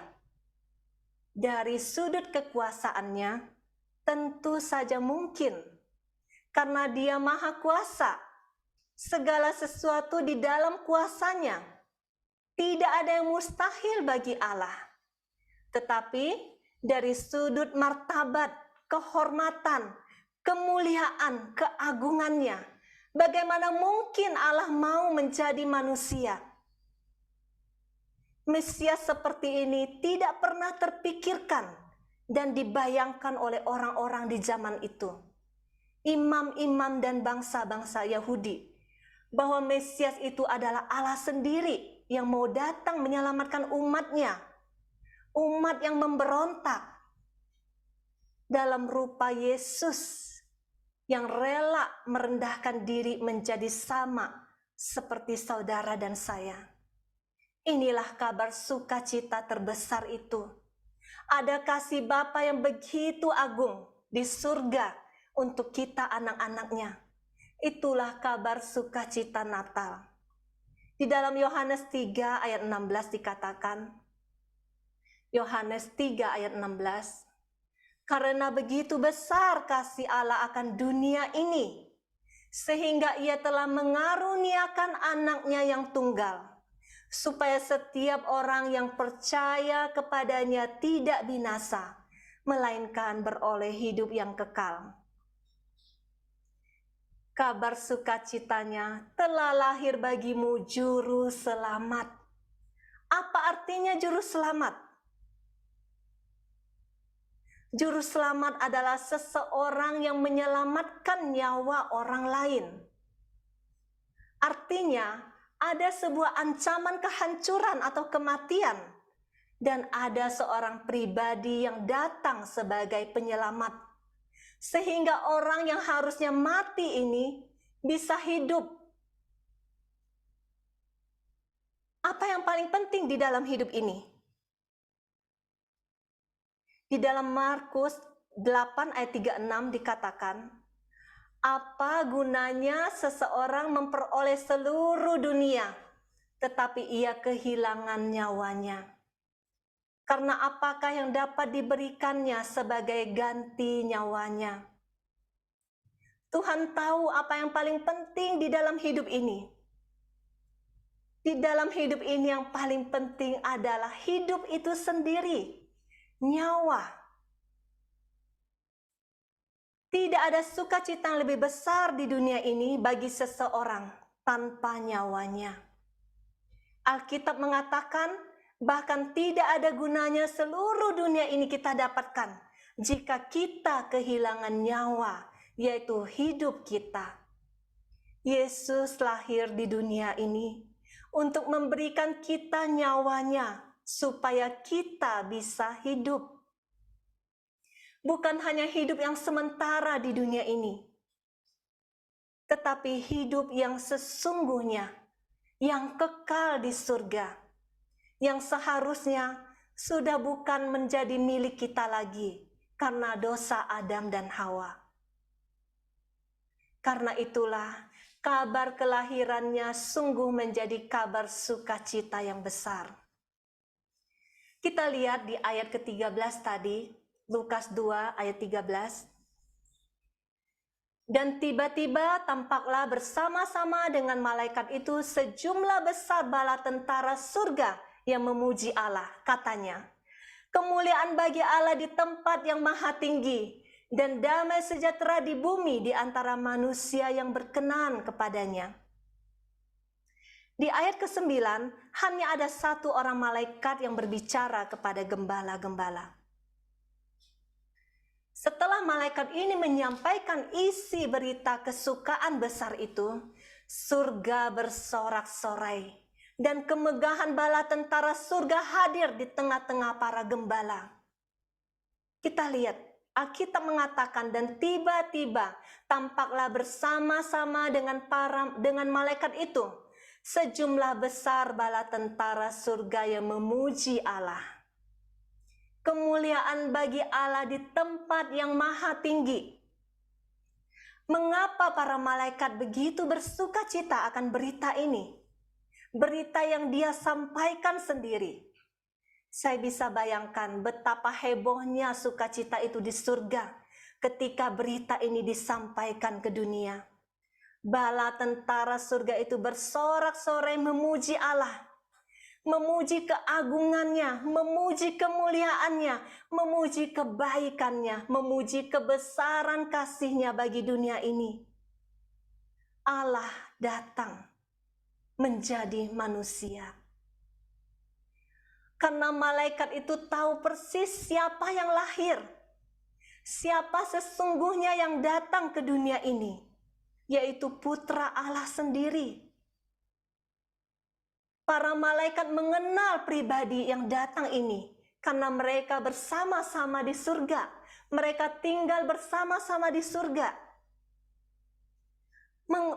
Dari sudut kekuasaannya, tentu saja mungkin, karena Dia Maha Kuasa. Segala sesuatu di dalam kuasanya. Tidak ada yang mustahil bagi Allah. Tetapi dari sudut martabat, kehormatan, kemuliaan, keagungannya, bagaimana mungkin Allah mau menjadi manusia? Mesias seperti ini tidak pernah terpikirkan dan dibayangkan oleh orang-orang di zaman itu. Imam-imam dan bangsa-bangsa Yahudi, bahwa Mesias itu adalah Allah sendiri yang mau datang menyelamatkan umatnya. Umat yang memberontak dalam rupa Yesus yang rela merendahkan diri menjadi sama seperti saudara dan saya. Inilah kabar sukacita terbesar itu. Ada kasih Bapa yang begitu agung di surga untuk kita anak-anaknya. Itulah kabar sukacita Natal. Di dalam Yohanes 3 ayat 16 dikatakan, Yohanes 3 ayat 16, karena begitu besar kasih Allah akan dunia ini, sehingga Ia telah mengaruniakan anaknya yang tunggal, supaya setiap orang yang percaya kepadanya tidak binasa, melainkan beroleh hidup yang kekal. Kabar sukacitanya, telah lahir bagimu juru selamat. Apa artinya juru selamat? Juru selamat adalah seseorang yang menyelamatkan nyawa orang lain. Artinya, ada sebuah ancaman kehancuran atau kematian, dan ada seorang pribadi yang datang sebagai penyelamat, sehingga orang yang harusnya mati ini bisa hidup. Apa yang paling penting di dalam hidup ini? Di dalam Markus 8 ayat 36 dikatakan, apa gunanya seseorang memperoleh seluruh dunia, tetapi ia kehilangan nyawanya? Karena apakah yang dapat diberikannya sebagai ganti nyawanya? Tuhan tahu apa yang paling penting di dalam hidup ini. Di dalam hidup ini yang paling penting adalah hidup itu sendiri. Nyawa. Tidak ada sukacita yang lebih besar di dunia ini bagi seseorang tanpa nyawanya. Alkitab mengatakan bahkan tidak ada gunanya seluruh dunia ini kita dapatkan jika kita kehilangan nyawa, yaitu hidup kita. Yesus lahir di dunia ini untuk memberikan kita nyawanya, supaya kita bisa hidup. bukan hanya hidup yang sementara di dunia ini, tetapi hidup yang sesungguhnya, yang kekal di surga, yang seharusnya sudah bukan menjadi milik kita lagi karena dosa Adam dan Hawa. Karena itulah kabar kelahirannya sungguh menjadi kabar sukacita yang besar. Kita lihat di ayat ke-13 tadi, Lukas 2 ayat 13. Dan tiba-tiba tampaklah bersama-sama dengan malaikat itu sejumlah besar bala tentara surga yang memuji Allah. Katanya, kemuliaan bagi Allah di tempat yang maha tinggi, dan damai sejahtera di bumi di antara manusia yang berkenan kepadanya. Di ayat ke-9, hanya ada satu orang malaikat yang berbicara kepada gembala-gembala. Setelah malaikat ini menyampaikan isi berita kesukaan besar itu, surga bersorak-sorai, dan kemegahan bala tentara surga hadir di tengah-tengah para gembala. Kita lihat, Alkitab mengatakan, dan tiba-tiba tampaklah bersama-sama dengan malaikat itu sejumlah besar bala tentara surga yang memuji Allah. Kemuliaan bagi Allah di tempat yang maha tinggi. Mengapa para malaikat begitu bersuka cita akan berita ini? Berita yang dia sampaikan sendiri. Saya bisa bayangkan betapa hebohnya sukacita itu di surga ketika berita ini disampaikan ke dunia. Bala tentara surga itu bersorak-sorai memuji Allah, memuji keagungannya, memuji kemuliaannya, memuji kebaikannya, memuji kebesaran kasihnya bagi dunia ini. Allah datang menjadi manusia. Karena malaikat itu tahu persis siapa yang lahir, siapa sesungguhnya yang datang ke dunia ini, yaitu Putra Allah sendiri. Para malaikat mengenal pribadi yang datang ini karena mereka bersama-sama di surga. Mereka tinggal bersama-sama di surga.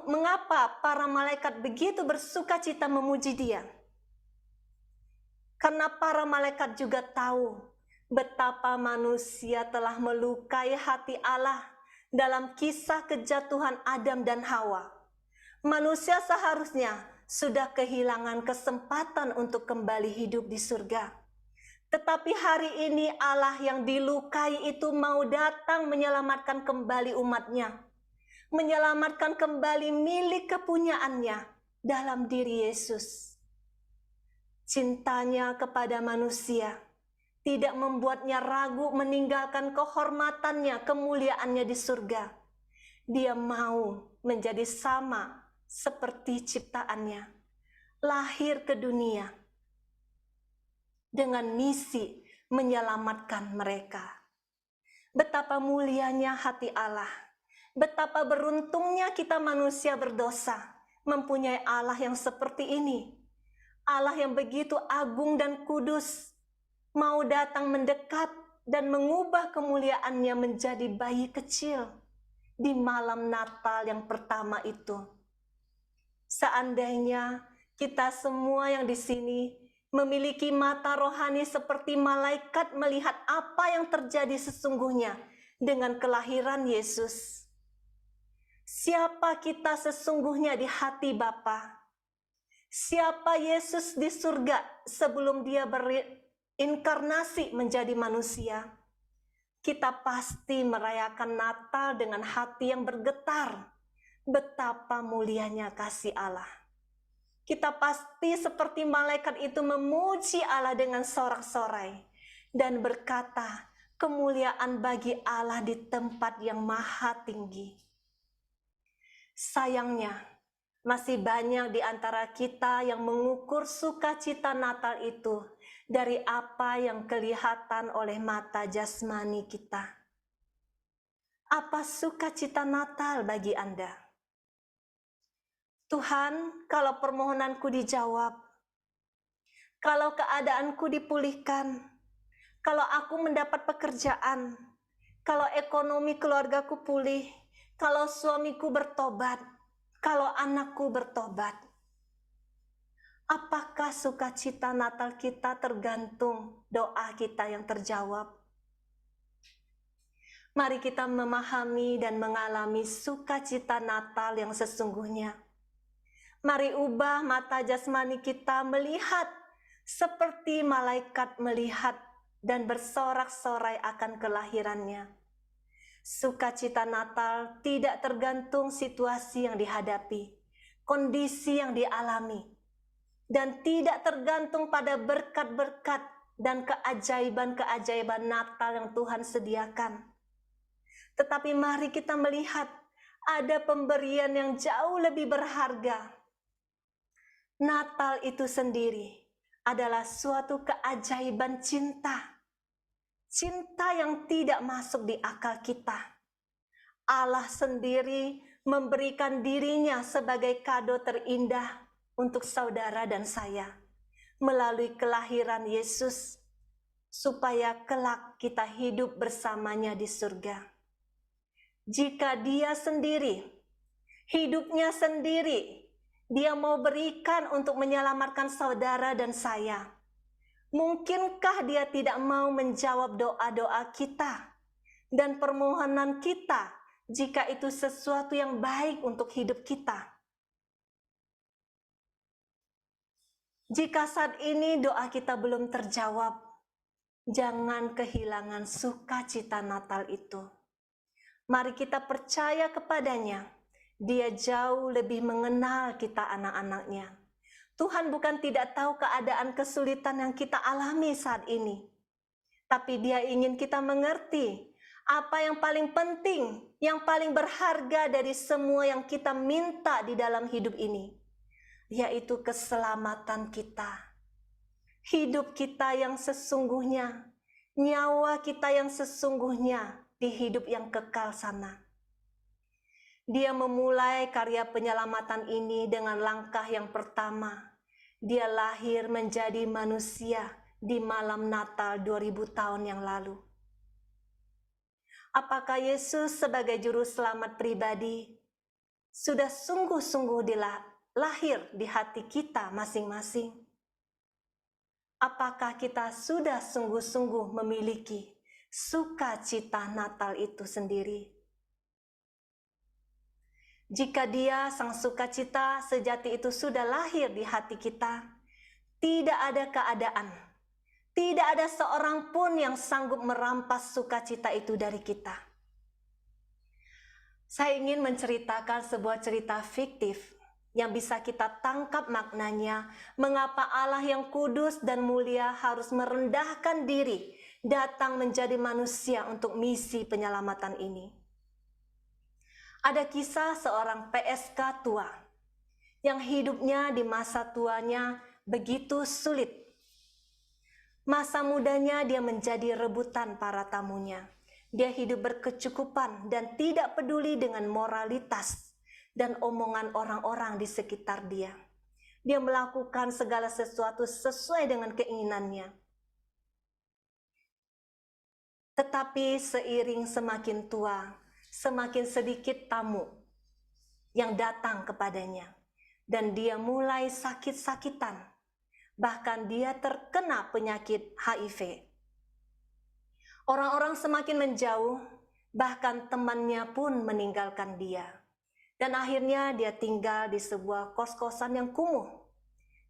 Mengapa para malaikat begitu bersukacita memuji Dia? Karena para malaikat juga tahu betapa manusia telah melukai hati Allah dalam kisah kejatuhan Adam dan Hawa. Manusia seharusnya sudah kehilangan kesempatan untuk kembali hidup di surga. Tetapi hari ini Allah yang dilukai itu mau datang menyelamatkan kembali umatnya. Menyelamatkan kembali milik kepunyaannya dalam diri Yesus. Cintanya kepada manusia tidak membuatnya ragu meninggalkan kehormatannya, kemuliaannya di surga. Dia mau menjadi sama seperti ciptaannya, lahir ke dunia dengan misi menyelamatkan mereka. Betapa mulianya hati Allah, betapa beruntungnya kita manusia berdosa mempunyai Allah yang seperti ini. Allah yang begitu agung dan kudus, mau datang mendekat dan mengubah kemuliaannya menjadi bayi kecil di malam Natal yang pertama itu. Seandainya kita semua yang di sini memiliki mata rohani seperti malaikat melihat apa yang terjadi sesungguhnya dengan kelahiran Yesus. Siapa kita sesungguhnya di hati Bapa? Siapa Yesus di surga sebelum Dia berinkarnasi menjadi manusia? Kita pasti merayakan Natal dengan hati yang bergetar. Betapa mulianya kasih Allah. Kita pasti seperti malaikat itu memuji Allah dengan sorak-sorai dan berkata, kemuliaan bagi Allah di tempat yang maha tinggi. Sayangnya, masih banyak di antara kita yang mengukur sukacita Natal itu dari apa yang kelihatan oleh mata jasmani kita. Apa sukacita Natal bagi Anda? Tuhan, kalau permohonanku dijawab, kalau keadaanku dipulihkan, kalau aku mendapat pekerjaan, kalau ekonomi keluargaku pulih, kalau suamiku bertobat, kalau anakku bertobat. Apakah sukacita Natal kita tergantung doa kita yang terjawab? Mari kita memahami dan mengalami sukacita Natal yang sesungguhnya. Mari ubah mata jasmani kita melihat seperti malaikat melihat dan bersorak-sorai akan kelahirannya. Sukacita Natal tidak tergantung situasi yang dihadapi, kondisi yang dialami, dan tidak tergantung pada berkat-berkat dan keajaiban-keajaiban Natal yang Tuhan sediakan. Tetapi mari kita melihat ada pemberian yang jauh lebih berharga. Natal itu sendiri adalah suatu keajaiban cinta. Cinta yang tidak masuk di akal kita. Allah sendiri memberikan dirinya sebagai kado terindah untuk saudara dan saya melalui kelahiran Yesus, supaya kelak kita hidup bersamanya di surga. Jika Dia sendiri, hidupnya sendiri, Dia mau berikan untuk menyelamatkan saudara dan saya, mungkinkah Dia tidak mau menjawab doa-doa kita dan permohonan kita jika itu sesuatu yang baik untuk hidup kita? Jika saat ini doa kita belum terjawab, jangan kehilangan sukacita Natal itu. Mari kita percaya kepadanya. Dia jauh lebih mengenal kita anak-anaknya. Tuhan bukan tidak tahu keadaan kesulitan yang kita alami saat ini. Tapi Dia ingin kita mengerti apa yang paling penting, yang paling berharga dari semua yang kita minta di dalam hidup ini, yaitu keselamatan kita. Hidup kita yang sesungguhnya, nyawa kita yang sesungguhnya di hidup yang kekal sana. Dia memulai karya penyelamatan ini dengan langkah yang pertama. Dia lahir menjadi manusia di malam Natal 2000 tahun yang lalu. Apakah Yesus sebagai juru selamat pribadi sudah sungguh-sungguh lahir di hati kita masing-masing? Apakah kita sudah sungguh-sungguh memiliki sukacita Natal itu sendiri? Jika Dia, Sang Sukacita sejati itu sudah lahir di hati kita, tidak ada keadaan, tidak ada seorang pun yang sanggup merampas sukacita itu dari kita. Saya ingin menceritakan sebuah cerita fiktif yang bisa kita tangkap maknanya, mengapa Allah yang kudus dan mulia harus merendahkan diri, datang menjadi manusia untuk misi penyelamatan ini. Ada kisah seorang PSK tua yang hidupnya di masa tuanya begitu sulit. Masa mudanya dia menjadi rebutan para tamunya. Dia hidup berkecukupan dan tidak peduli dengan moralitas dan omongan orang-orang di sekitar dia. Dia melakukan segala sesuatu sesuai dengan keinginannya. Tetapi seiring semakin tua, semakin sedikit tamu yang datang kepadanya, dan dia mulai sakit-sakitan. Bahkan dia terkena penyakit HIV. Orang-orang semakin menjauh, bahkan temannya pun meninggalkan dia. Dan akhirnya dia tinggal di sebuah kos-kosan yang kumuh.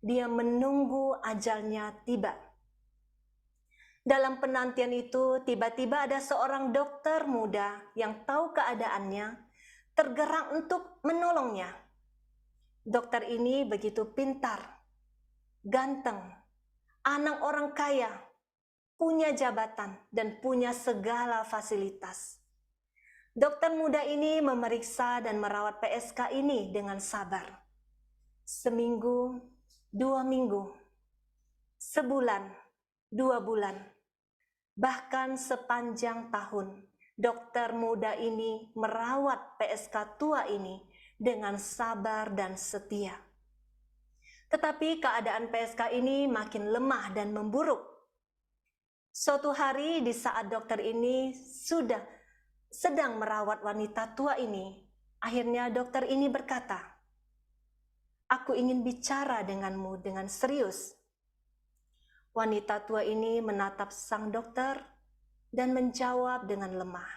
Dia menunggu ajalnya tiba. Dalam penantian itu, tiba-tiba ada seorang dokter muda yang tahu keadaannya, tergerak untuk menolongnya. Dokter ini begitu pintar, ganteng, anak orang kaya, punya jabatan, dan punya segala fasilitas. Dokter muda ini memeriksa dan merawat PSK ini dengan sabar. Seminggu, 2 minggu, sebulan, 2 bulan, bahkan sepanjang tahun, dokter muda ini merawat PSK tua ini dengan sabar dan setia. Tetapi keadaan PSK ini makin lemah dan memburuk. Suatu hari di saat dokter ini sudah sedang merawat wanita tua ini. Akhirnya dokter ini berkata, "Aku ingin bicara denganmu dengan serius." Wanita tua ini menatap sang dokter dan menjawab dengan lemah,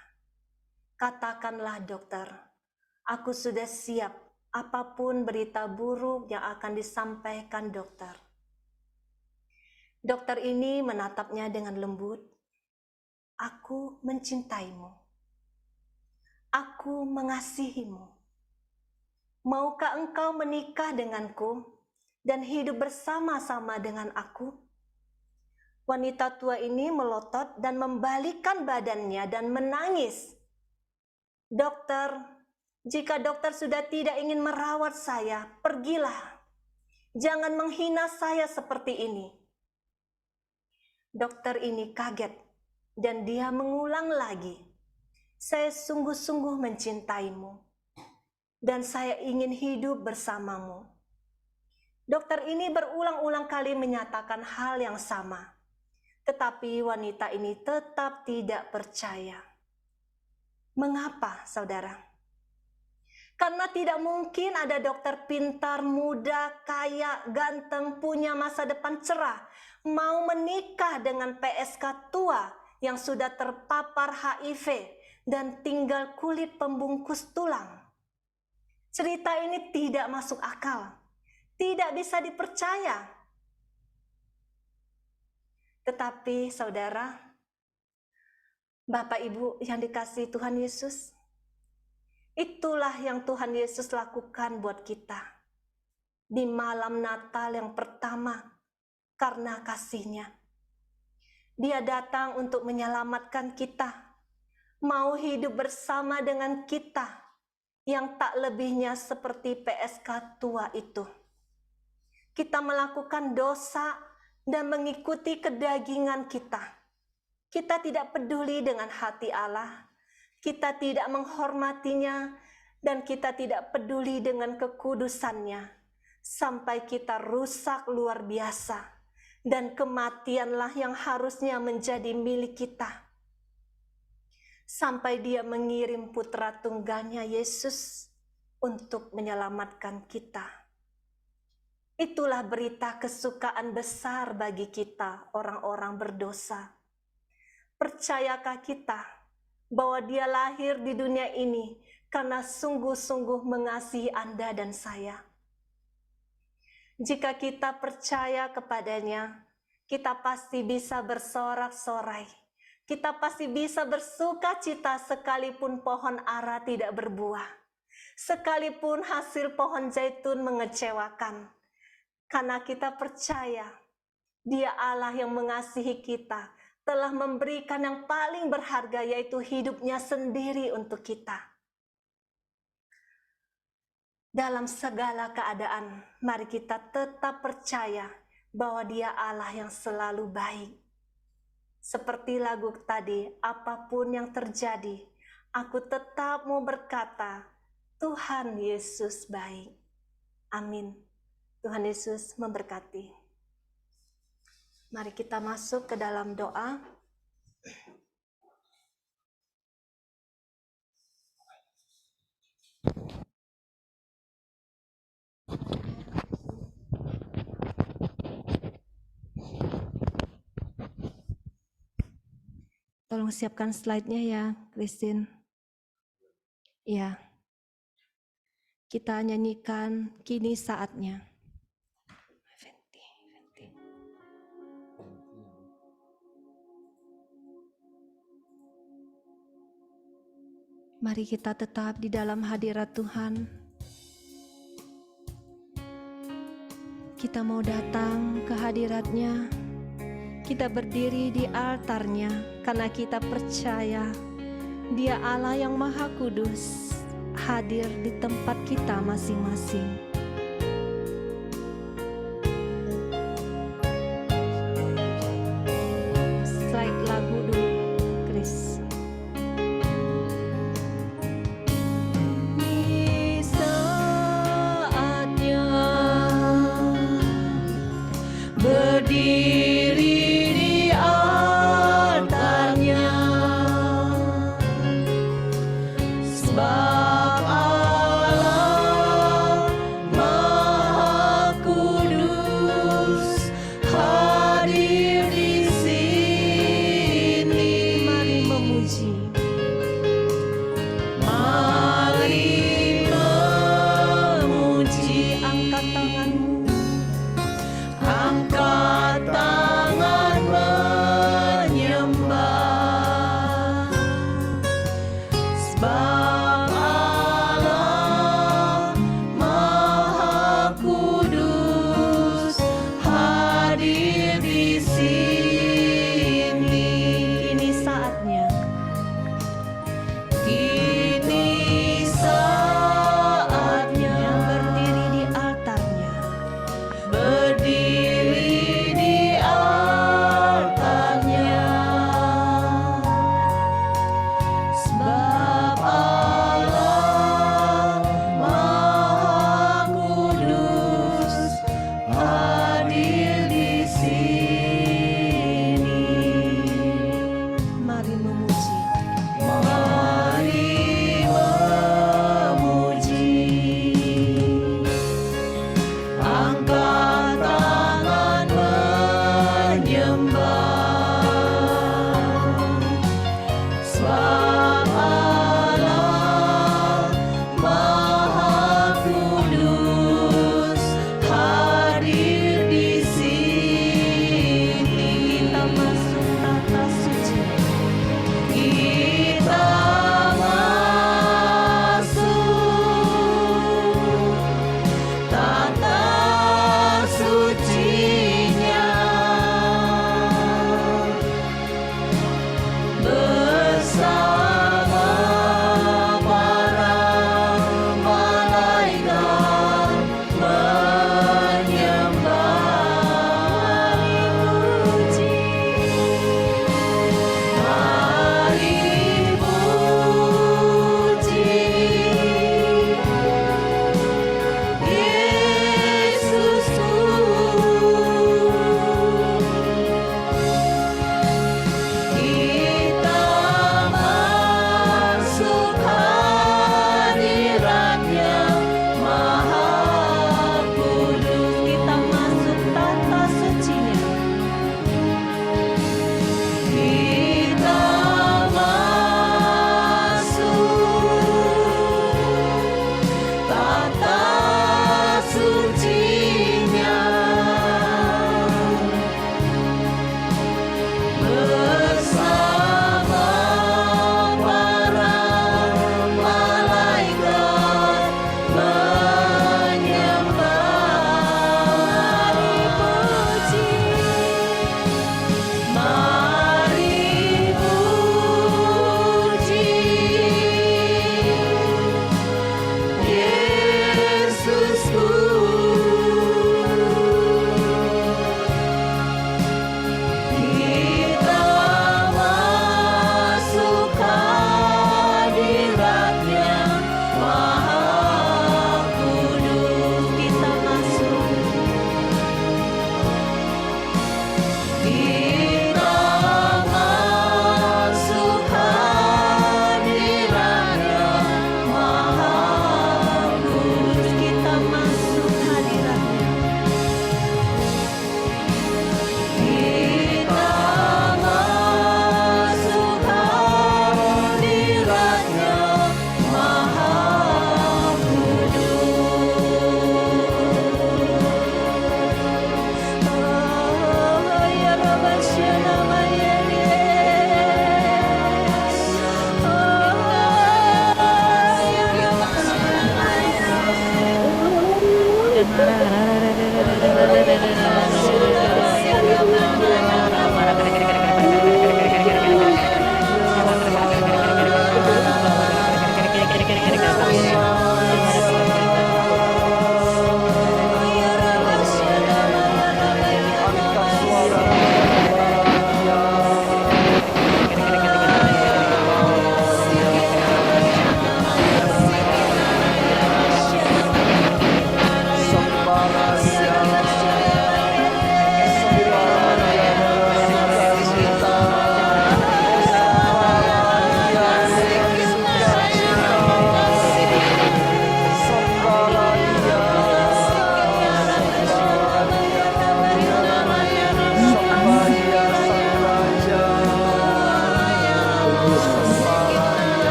"Katakanlah dokter, aku sudah siap apapun berita buruk yang akan disampaikan dokter." Dokter ini menatapnya dengan lembut, "Aku mencintaimu. Aku mengasihimu. Maukah engkau menikah denganku dan hidup bersama-sama dengan aku?" Wanita tua ini melotot dan membalikkan badannya dan menangis. "Dokter, jika dokter sudah tidak ingin merawat saya, pergilah. Jangan menghina saya seperti ini." Dokter ini kaget dan dia mengulang lagi, "Saya sungguh-sungguh mencintaimu dan saya ingin hidup bersamamu." Dokter ini berulang-ulang kali menyatakan hal yang sama, tetapi wanita ini tetap tidak percaya. Mengapa, saudara? Karena tidak mungkin ada dokter pintar, muda, kaya, ganteng, punya masa depan cerah, mau menikah dengan PSK tua yang sudah terpapar HIV dan tinggal kulit pembungkus tulang. Cerita ini tidak masuk akal, tidak bisa dipercaya. Tetapi saudara, Bapak Ibu yang dikasihi Tuhan Yesus, itulah yang Tuhan Yesus lakukan buat kita di malam Natal yang pertama karena kasih-Nya. Dia datang untuk menyelamatkan kita, mau hidup bersama dengan kita yang tak lebihnya seperti PSK tua itu. Kita melakukan dosa dan mengikuti kedagingan kita. Kita tidak peduli dengan hati Allah, kita tidak menghormatinya, dan kita tidak peduli dengan kekudusannya, sampai kita rusak luar biasa, dan kematianlah yang harusnya menjadi milik kita. Sampai Dia mengirim putra tunggalnya Yesus untuk menyelamatkan kita. Itulah berita kesukaan besar bagi kita, orang-orang berdosa. Percayakah kita bahwa Dia lahir di dunia ini karena sungguh-sungguh mengasihi Anda dan saya? Jika kita percaya kepadanya, kita pasti bisa bersorak-sorai. Kita pasti bisa bersuka cita sekalipun pohon ara tidak berbuah, sekalipun hasil pohon zaitun mengecewakan. Karena kita percaya Dia Allah yang mengasihi kita, telah memberikan yang paling berharga, yaitu hidupnya sendiri untuk kita. Dalam segala keadaan, mari kita tetap percaya bahwa Dia Allah yang selalu baik. Seperti lagu tadi, apapun yang terjadi, aku tetap mau berkata, Tuhan Yesus baik. Amin. Tuhan Yesus memberkati. Mari kita masuk ke dalam doa. Tolong siapkan slide-nya ya, Christine. Ya. Kita nyanyikan Kini Saatnya. Mari kita tetap di dalam hadirat Tuhan. Kita mau datang ke hadirat-Nya. Kita berdiri di altar-Nya karena kita percaya Dia Allah yang Maha Kudus hadir di tempat kita masing-masing. Slide lagu dulu, Chris. Berdiri di altar-Nya,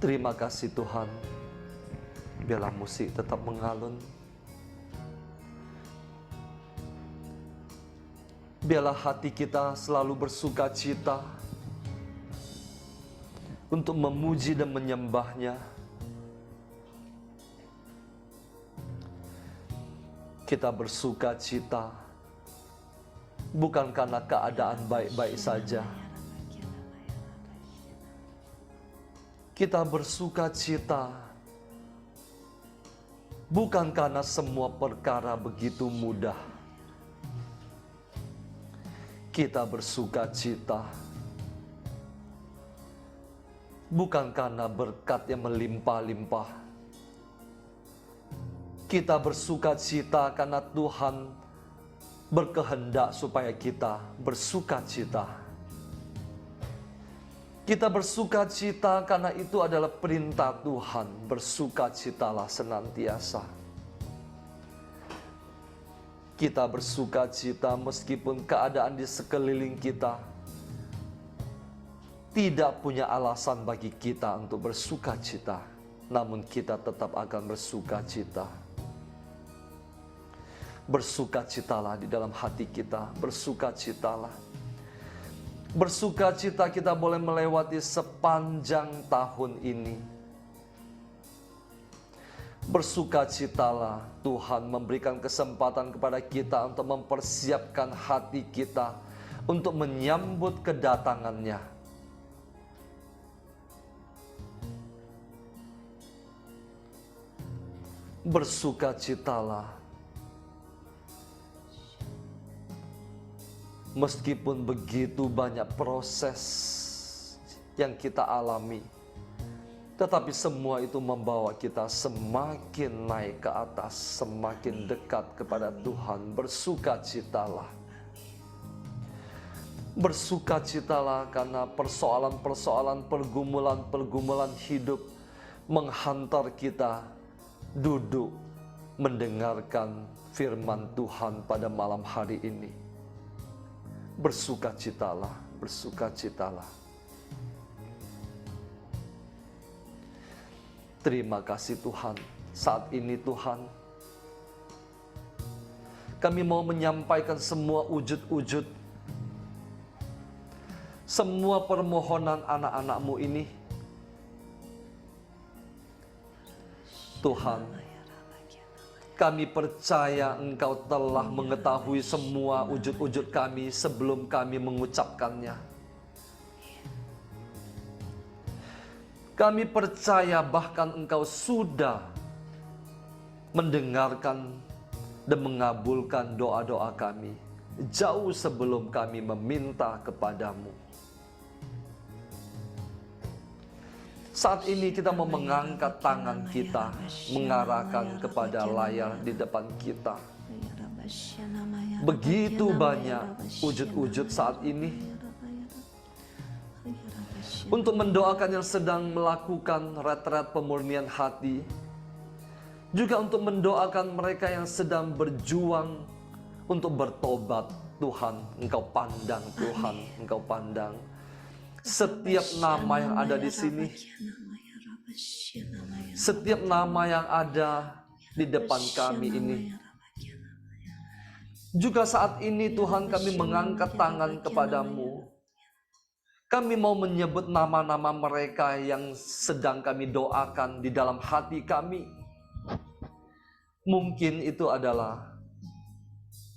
Terima kasih Tuhan. Biarlah musik tetap mengalun. Biarlah hati kita selalu bersuka cita untuk memuji dan menyembah-Nya. Kita bersuka cita bukan karena keadaan baik-baik saja. Kita bersuka cita bukan karena semua perkara begitu mudah. Kita bersuka cita bukan karena berkat yang melimpah-limpah. Kita bersuka cita karena Tuhan berkehendak supaya kita bersuka cita. Kita bersuka cita karena itu adalah perintah Tuhan. Bersukacitalah senantiasa. Kita bersuka cita meskipun keadaan di sekeliling kita tidak punya alasan bagi kita untuk bersuka cita. Namun kita tetap akan bersuka cita. Bersukacitalah di dalam hati kita. Bersukacitalah. Bersukacita kita boleh melewati sepanjang tahun ini. Bersukacitalah Tuhan memberikan kesempatan kepada kita untuk mempersiapkan hati kita untuk menyambut kedatangan-Nya. Bersukacitalah. Meskipun begitu banyak proses yang kita alami, tetapi semua itu membawa kita semakin naik ke atas, semakin dekat kepada Tuhan. Bersukacitalah. Bersukacitalah karena persoalan-persoalan, pergumulan-pergumulan hidup menghantar kita duduk mendengarkan firman Tuhan pada malam hari ini. Bersukacitalah, bersukacitalah. Terima kasih Tuhan. Saat ini Tuhan, kami mau menyampaikan semua ujud-ujud, semua permohonan anak-anak-Mu ini. Tuhan, kami percaya Engkau telah mengetahui semua ujud-ujud kami sebelum kami mengucapkannya. Kami percaya bahkan Engkau sudah mendengarkan dan mengabulkan doa-doa kami jauh sebelum kami meminta kepadamu. Saat ini kita mau mengangkat tangan kita, mengarahkan kepada layar di depan kita. Begitu banyak wujud-wujud saat ini untuk mendoakan yang sedang melakukan retret pemurnian hati, juga untuk mendoakan mereka yang sedang berjuang untuk bertobat. Tuhan, Engkau pandang, Tuhan, Engkau pandang setiap nama yang ada di sini, setiap nama yang ada di depan kami ini. Juga saat ini Tuhan, kami mengangkat tangan kepadamu. Kami mau menyebut nama-nama mereka yang sedang kami doakan di dalam hati kami. Mungkin itu adalah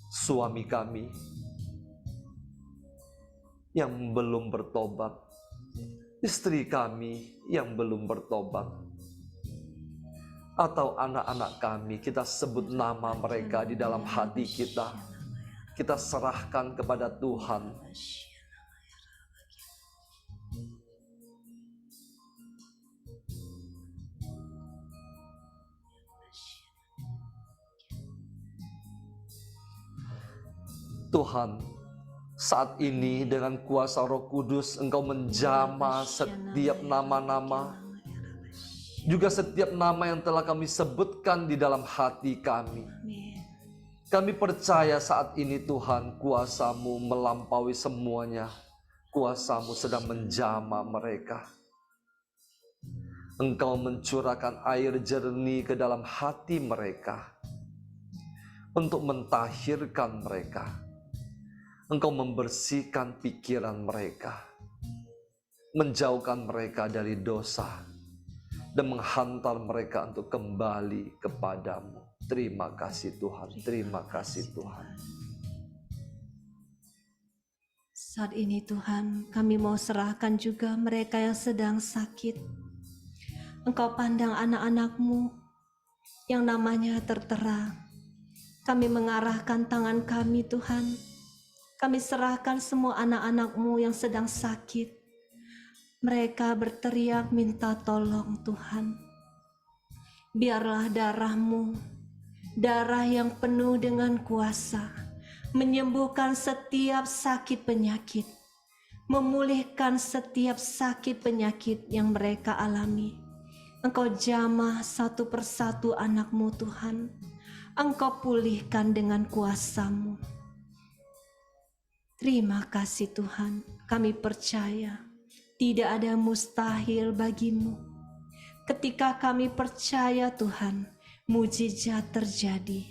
suami kami yang belum bertobat, istri kami yang belum bertobat, atau anak-anak kami. Kita sebut nama mereka di dalam hati kita. Kita serahkan kepada Tuhan. Tuhan, saat ini dengan kuasa Roh Kudus Engkau menjamah setiap nama-nama, juga setiap nama yang telah kami sebutkan di dalam hati kami. Kami percaya saat ini Tuhan, kuasa-Mu melampaui semuanya. Kuasa-Mu sedang menjamah mereka. Engkau mencurahkan air jernih ke dalam hati mereka untuk mentahirkan mereka. Engkau membersihkan pikiran mereka, menjauhkan mereka dari dosa, dan menghantar mereka untuk kembali kepadamu. Terima kasih Tuhan, terima kasih Tuhan. Saat ini Tuhan, kami mau serahkan juga mereka yang sedang sakit. Engkau pandang anak-anak-Mu yang namanya tertera. Kami mengarahkan tangan kami Tuhan. Kami serahkan semua anak-anak-Mu yang sedang sakit. Mereka berteriak minta tolong Tuhan. Biarlah darah-Mu, darah yang penuh dengan kuasa, menyembuhkan setiap sakit penyakit, memulihkan setiap sakit penyakit yang mereka alami. Engkau jamah satu persatu anak-Mu Tuhan. Engkau pulihkan dengan kuasa-Mu. Terima kasih Tuhan, kami percaya tidak ada mustahil bagi-Mu. Ketika kami percaya Tuhan, mujizat terjadi.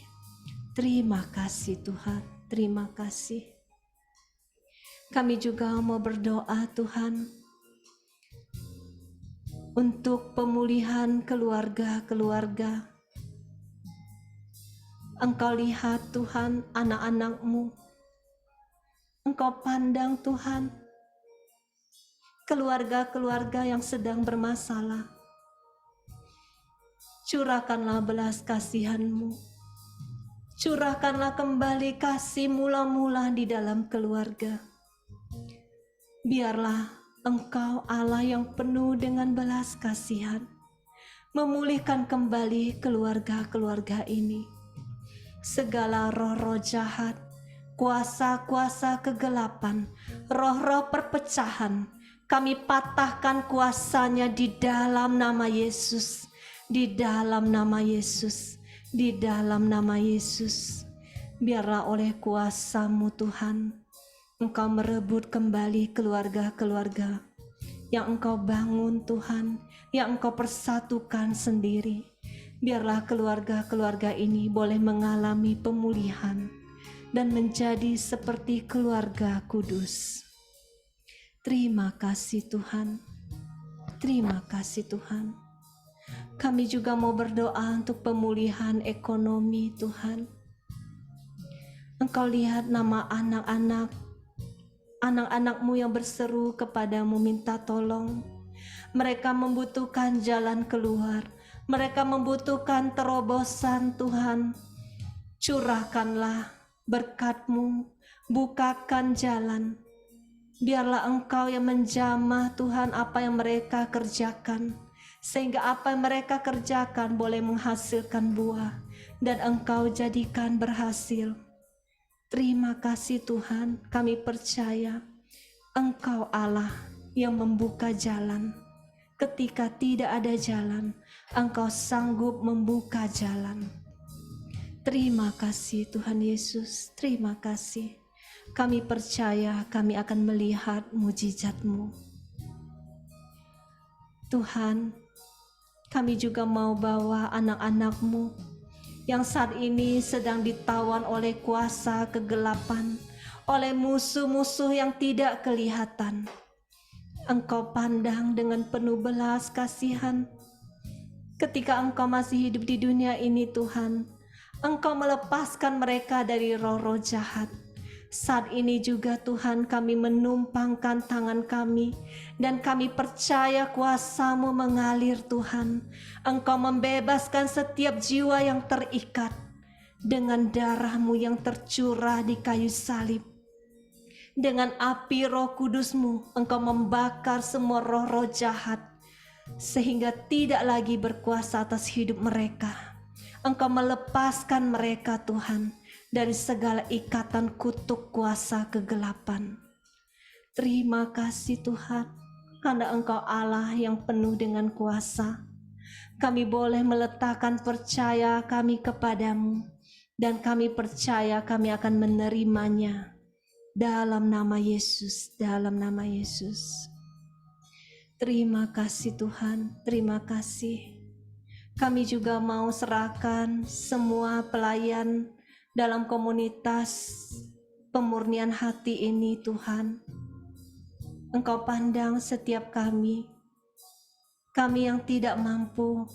Terima kasih Tuhan, terima kasih. Kami juga mau berdoa Tuhan, untuk pemulihan keluarga-keluarga. Engkau lihat Tuhan anak-anak-Mu. Engkau pandang Tuhan, keluarga-keluarga yang sedang bermasalah. Curahkanlah belas kasihan-Mu. Curahkanlah kembali kasih mula-mula di dalam keluarga. Biarlah Engkau Allah yang penuh dengan belas kasihan, memulihkan kembali keluarga-keluarga ini. Segala roh-roh jahat, kuasa-kuasa kegelapan, roh-roh perpecahan, kami patahkan kuasanya di dalam nama Yesus, di dalam nama Yesus, di dalam nama Yesus. Biarlah oleh kuasa-Mu Tuhan, Engkau merebut kembali keluarga-keluarga yang Engkau bangun Tuhan, yang Engkau persatukan sendiri. Biarlah keluarga-keluarga ini boleh mengalami pemulihan dan menjadi seperti keluarga kudus. Terima kasih Tuhan. Terima kasih Tuhan. Kami juga mau berdoa untuk pemulihan ekonomi Tuhan. Engkau lihat nama anak-anak-Mu yang berseru kepadamu minta tolong. Mereka membutuhkan jalan keluar. Mereka membutuhkan terobosan Tuhan. Curahkanlah berkat-Mu, bukakan jalan. Biarlah Engkau yang menjamah Tuhan apa yang mereka kerjakan, sehingga apa yang mereka kerjakan boleh menghasilkan buah dan Engkau jadikan berhasil. Terima kasih Tuhan, kami percaya Engkau Allah yang membuka jalan. Ketika tidak ada jalan, Engkau sanggup membuka jalan. Terima kasih Tuhan Yesus, terima kasih. Kami percaya kami akan melihat mujizat-Mu. Tuhan, kami juga mau bawa anak-anak-Mu yang saat ini sedang ditawan oleh kuasa kegelapan, oleh musuh-musuh yang tidak kelihatan. Engkau pandang dengan penuh belas kasihan. Ketika Engkau masih hidup di dunia ini Tuhan, Engkau melepaskan mereka dari roh-roh jahat. Saat ini juga Tuhan kami menumpangkan tangan kami dan kami percaya kuasa-Mu mengalir Tuhan. Engkau membebaskan setiap jiwa yang terikat dengan darah-Mu yang tercurah di kayu salib. Dengan api Roh Kudus-Mu Engkau membakar semua roh-roh jahat sehingga tidak lagi berkuasa atas hidup mereka. Engkau melepaskan mereka Tuhan dari segala ikatan kutuk kuasa kegelapan. Terima kasih Tuhan, karena Engkau Allah yang penuh dengan kuasa. Kami boleh meletakkan percaya kami kepadamu, dan kami percaya kami akan menerimanya. Dalam nama Yesus, dalam nama Yesus. Terima kasih Tuhan, terima kasih. Kami juga mau serahkan semua pelayan dalam komunitas pemurnian hati ini Tuhan. Engkau pandang setiap kami yang tidak mampu,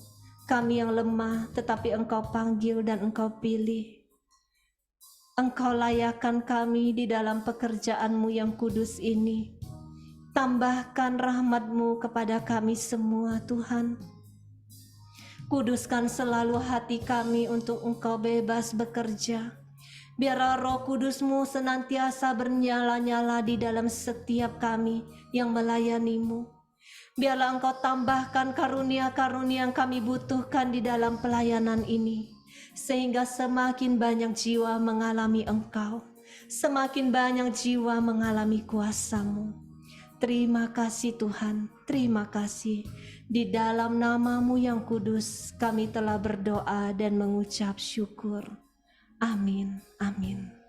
kami yang lemah, tetapi Engkau panggil dan Engkau pilih. Engkau layakkan kami di dalam pekerjaan-Mu yang kudus ini. Tambahkan rahmat-Mu kepada kami semua Tuhan. Kuduskan selalu hati kami untuk Engkau bebas bekerja. Biarlah Roh Kudus-Mu senantiasa bernyala-nyala di dalam setiap kami yang melayani-Mu. Biarlah Engkau tambahkan karunia-karunia yang kami butuhkan di dalam pelayanan ini. Sehingga semakin banyak jiwa mengalami Engkau. Semakin banyak jiwa mengalami kuasa-Mu. Terima kasih Tuhan, terima kasih. Di dalam nama-Mu yang kudus, kami telah berdoa dan mengucap syukur. Amin, amin.